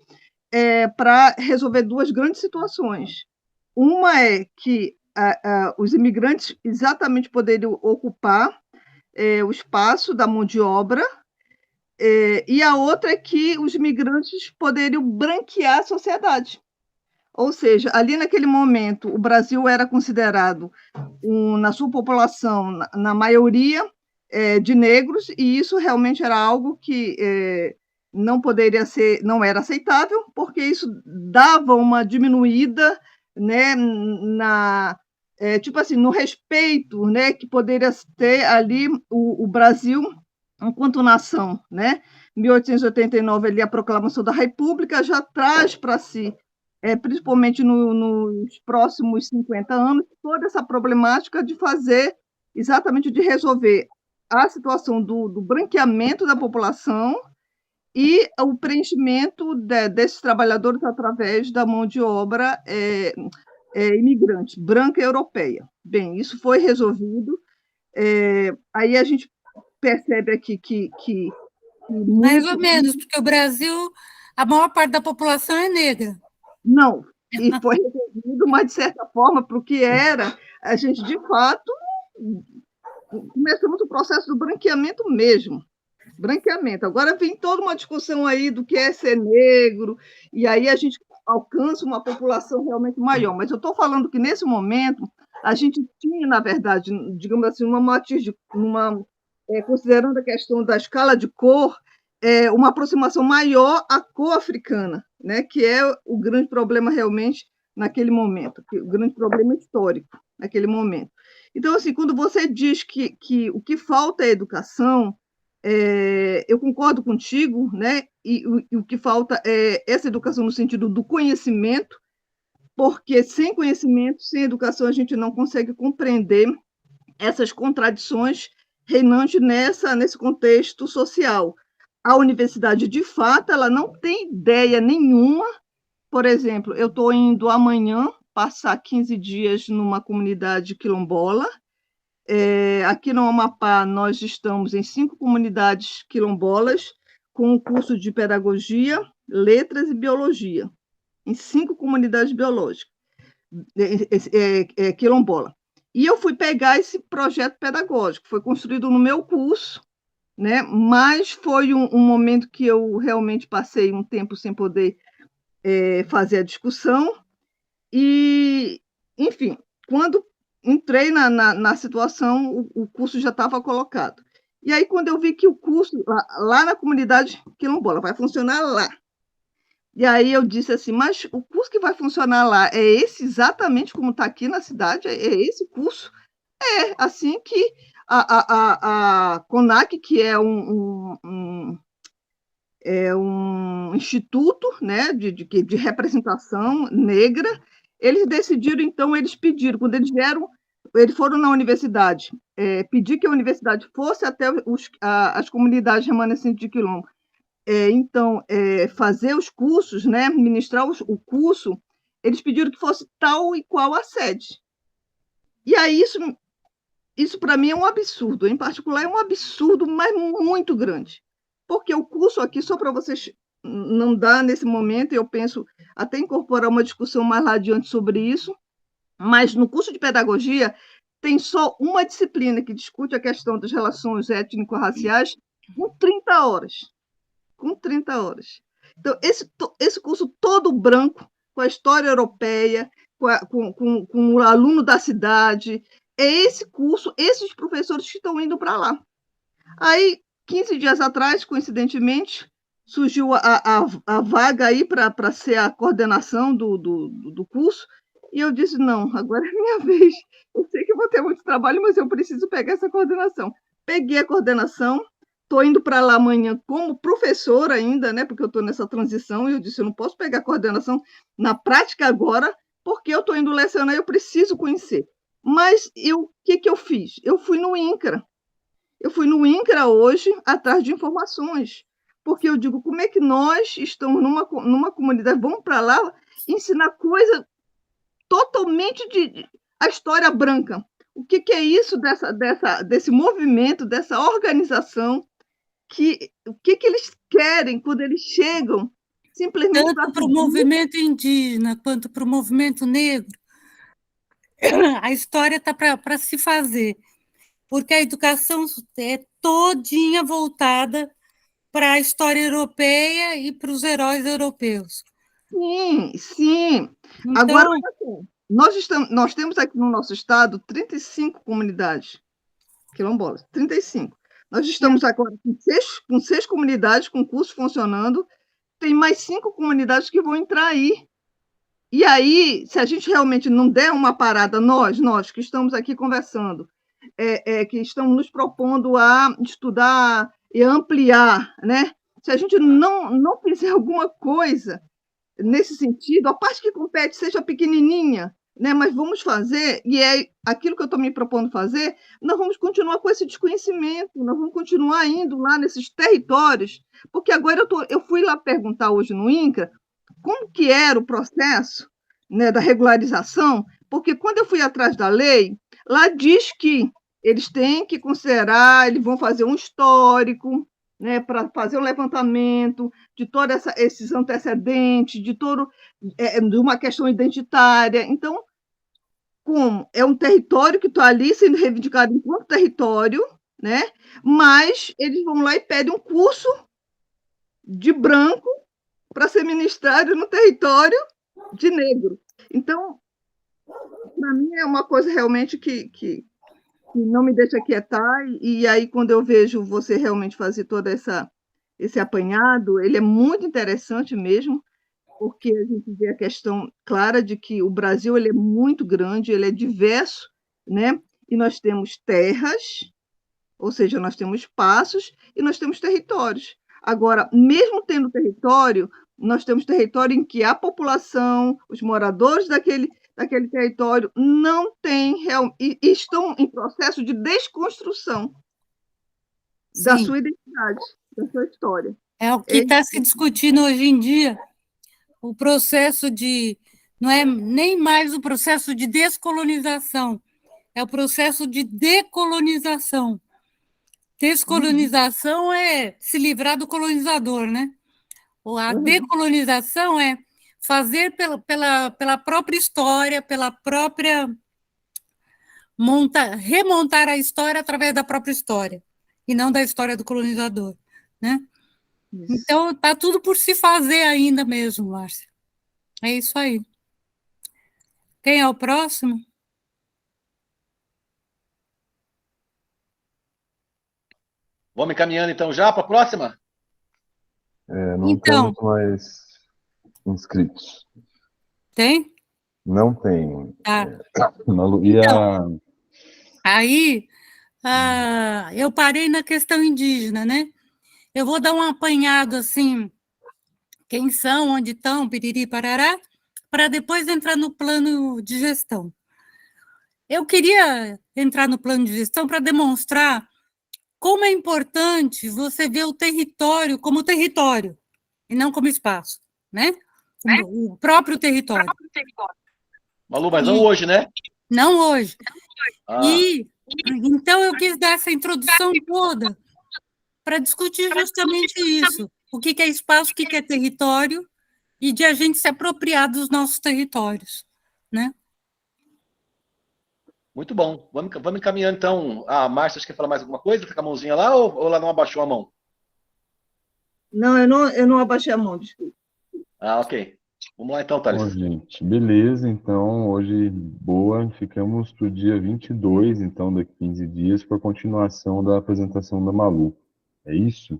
para resolver duas grandes situações. Uma é que os imigrantes exatamente poderiam ocupar o espaço da mão de obra, e a outra é que os imigrantes poderiam branquear a sociedade. Ou seja, ali naquele momento, o Brasil era considerado, na sua população, na maioria, de negros, e isso realmente era algo que não poderia ser, não era aceitável, porque isso dava uma diminuída, né, tipo assim, no respeito, né, que poderia ter ali o Brasil enquanto nação, né? Em 1889, ali, a proclamação da República já traz para si, principalmente nos próximos 50 anos, toda essa problemática de fazer, exatamente de resolver a situação do branqueamento da população e o preenchimento desses trabalhadores através da mão de obra imigrante, branca e europeia. Bem, isso foi resolvido. Aí a gente percebe aqui que mais ou menos, porque o Brasil, a maior parte da população é negra. Não, e foi resolvido, mas, de certa forma, para o que era, a gente, de fato, começamos o processo do branqueamento mesmo. Branqueamento. Agora vem toda uma discussão aí do que é ser negro, e aí a gente alcança uma população realmente maior. Mas eu estou falando que, nesse momento, a gente tinha, na verdade, digamos assim, considerando a questão da escala de cor, uma aproximação maior à cor africana, né, que é o grande problema realmente naquele momento, o grande problema histórico naquele momento. Então, assim, quando você diz que o que falta é educação, eu concordo contigo, né, e o que falta é essa educação no sentido do conhecimento, porque sem conhecimento, sem educação, a gente não consegue compreender essas contradições reinantes nesse contexto social. A universidade, de fato, ela não tem ideia nenhuma. Por exemplo, eu estou indo amanhã passar 15 dias numa comunidade quilombola, Aqui no Amapá, nós estamos em 5 comunidades quilombolas, com o curso de Pedagogia, Letras e Biologia, em 5 comunidades biológicas, quilombola. E eu fui pegar esse projeto pedagógico, foi construído no meu curso, né? Mas foi um momento que eu realmente passei um tempo sem poder fazer a discussão, e, enfim, quando entrei na situação, o curso já estava colocado. E aí, quando eu vi que o curso, lá na comunidade quilombola, vai funcionar lá, e aí eu disse assim, mas o curso que vai funcionar lá é esse exatamente como está aqui na cidade? É esse curso? É assim que a CONAC, que é um instituto, né, de representação negra, eles decidiram, então, eles pediram, quando eles foram na universidade, pedir que a universidade fosse até as comunidades remanescentes de Quilombo, então, fazer os cursos, né, ministrar o curso, eles pediram que fosse tal e qual a sede. E aí, isso para mim é um absurdo, em particular é um absurdo, mas muito grande, porque o curso aqui, só para vocês, não dá nesse momento, eu penso até incorporar uma discussão mais lá adiante sobre isso, mas no curso de pedagogia tem só uma disciplina que discute a questão das relações étnico-raciais com 30 horas. Com 30 horas. Então, esse curso todo branco, com a história europeia, com o aluno da cidade, é esse curso, esses professores que estão indo para lá. Aí, 15 dias atrás, coincidentemente, surgiu a vaga aí para ser a coordenação do curso, e eu disse, não, agora é minha vez. Eu sei que eu vou ter muito trabalho, mas eu preciso pegar essa coordenação. Peguei a coordenação, estou indo para lá amanhã como professora ainda, né, porque eu estou nessa transição, e eu disse, eu não posso pegar a coordenação na prática agora, porque eu estou indo lecionar e eu preciso conhecer. Mas o que eu fiz? Eu fui no INCRA. Eu fui no INCRA hoje, atrás de informações, porque eu digo, como é que nós estamos numa comunidade, vamos para lá ensinar coisa totalmente a história branca. O que é isso desse movimento, dessa organização, o que eles querem quando eles chegam simplesmente tanto para o movimento indígena quanto para o movimento negro, a história está para se fazer, porque a educação é todinha voltada para a história europeia e para os heróis europeus. Sim, sim. Então, agora, nós temos aqui no nosso estado 35 comunidades quilombolas, 35. Nós estamos agora com 6 comunidades com curso funcionando, tem mais 5 comunidades que vão entrar aí. E aí, se a gente realmente não der uma parada, nós que estamos aqui conversando, que estamos nos propondo a estudar e ampliar, né? Se a gente não fizer alguma coisa nesse sentido, a parte que compete seja pequenininha, né? Mas vamos fazer, e é aquilo que eu estou me propondo fazer, nós vamos continuar com esse desconhecimento, nós vamos continuar indo lá nesses territórios, porque agora eu fui lá perguntar hoje no INCRA como que era o processo, né, da regularização, porque quando eu fui atrás da lei, lá diz que eles têm que considerar, eles vão fazer um histórico, né, para fazer o levantamento de todos esses antecedentes, de uma questão identitária. Então, como é um território que está ali sendo reivindicado enquanto território, né, mas eles vão lá e pedem um curso de branco para ser ministrado no território de negro. Então, para mim, é uma coisa realmente que não me deixa quietar, e aí, quando eu vejo você realmente fazer todo esse apanhado, ele é muito interessante mesmo, porque a gente vê a questão clara de que o Brasil ele é muito grande, ele é diverso, né? E nós temos terras, ou seja, nós temos espaços, e nós temos territórios. Agora, mesmo tendo território, nós temos território em que a população, os moradores daquele território não têm e estão em processo de desconstrução da sua identidade, da sua história. É o que está se discutindo hoje em dia, o processo não é nem mais o processo de descolonização, é o processo de decolonização. Descolonização é se livrar do colonizador, né? A decolonização é fazer pela própria história, pela própria remontar a história através da própria história, e não da história do colonizador, né? Então, está tudo por se fazer ainda mesmo, Márcia. É isso aí. Quem é o próximo? Vamos encaminhando, então, já para a próxima? Não Então. temos mais inscritos. Tem? Não tem. Tá. Malu, e Então, aí, eu parei na questão indígena, né? Eu vou dar um apanhado, assim, quem são, onde estão, piriri, parará, para depois entrar no plano de gestão. Eu queria entrar no plano de gestão para demonstrar como é importante você ver o território como território, e não como espaço, né? O próprio território. Malu, mas não hoje, né? Não hoje. Ah. E, então, eu quis dar essa introdução toda para discutir justamente isso. O que é espaço, o que é território, e de a gente se apropriar dos nossos territórios, né? Muito bom. Vamos encaminhando, então. A Márcia, quer falar mais alguma coisa? Tá com a mãozinha lá ou ela não abaixou a mão? Não, eu não abaixei a mão, desculpa. Ah, ok. Vamos lá, então, Thales. Bom, gente, beleza. Então, hoje, boa. Ficamos para o dia 22, então, daqui 15 dias, para a continuação da apresentação da Malu. É isso?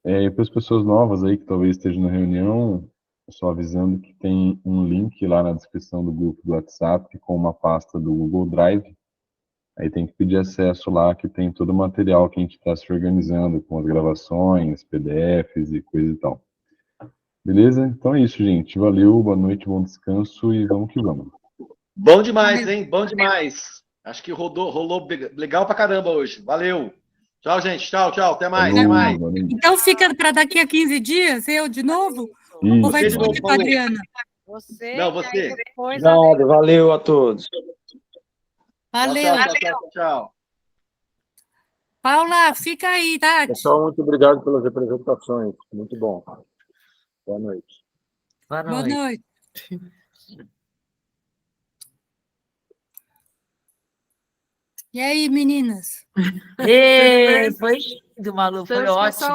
E para as pessoas novas aí que talvez estejam na reunião, só avisando que tem um link lá na descrição do grupo do WhatsApp com uma pasta do Google Drive. Aí tem que pedir acesso lá, que tem todo o material que a gente está se organizando, com as gravações, PDFs e coisa e tal. Beleza? Então é isso, gente. Valeu, boa noite, bom descanso e vamos que vamos. Bom demais, hein? Bom demais. Acho que rolou legal pra caramba hoje. Valeu. Tchau, gente. Tchau, tchau. Até mais. Falou, Até mais. valeu. Então, fica para daqui a 15 dias, eu de novo? Ou vai Você de novo, discutir com a Paulo. Adriana? Você. Não, você. Aí depois Nada, valeu a todos. Valeu. Tchau. Paula, fica aí, Tati. Pessoal, muito obrigado pelas apresentações. Muito bom. Boa noite. Boa Boa noite. E aí, meninas? Foi lindo, Malu, foi ótimo.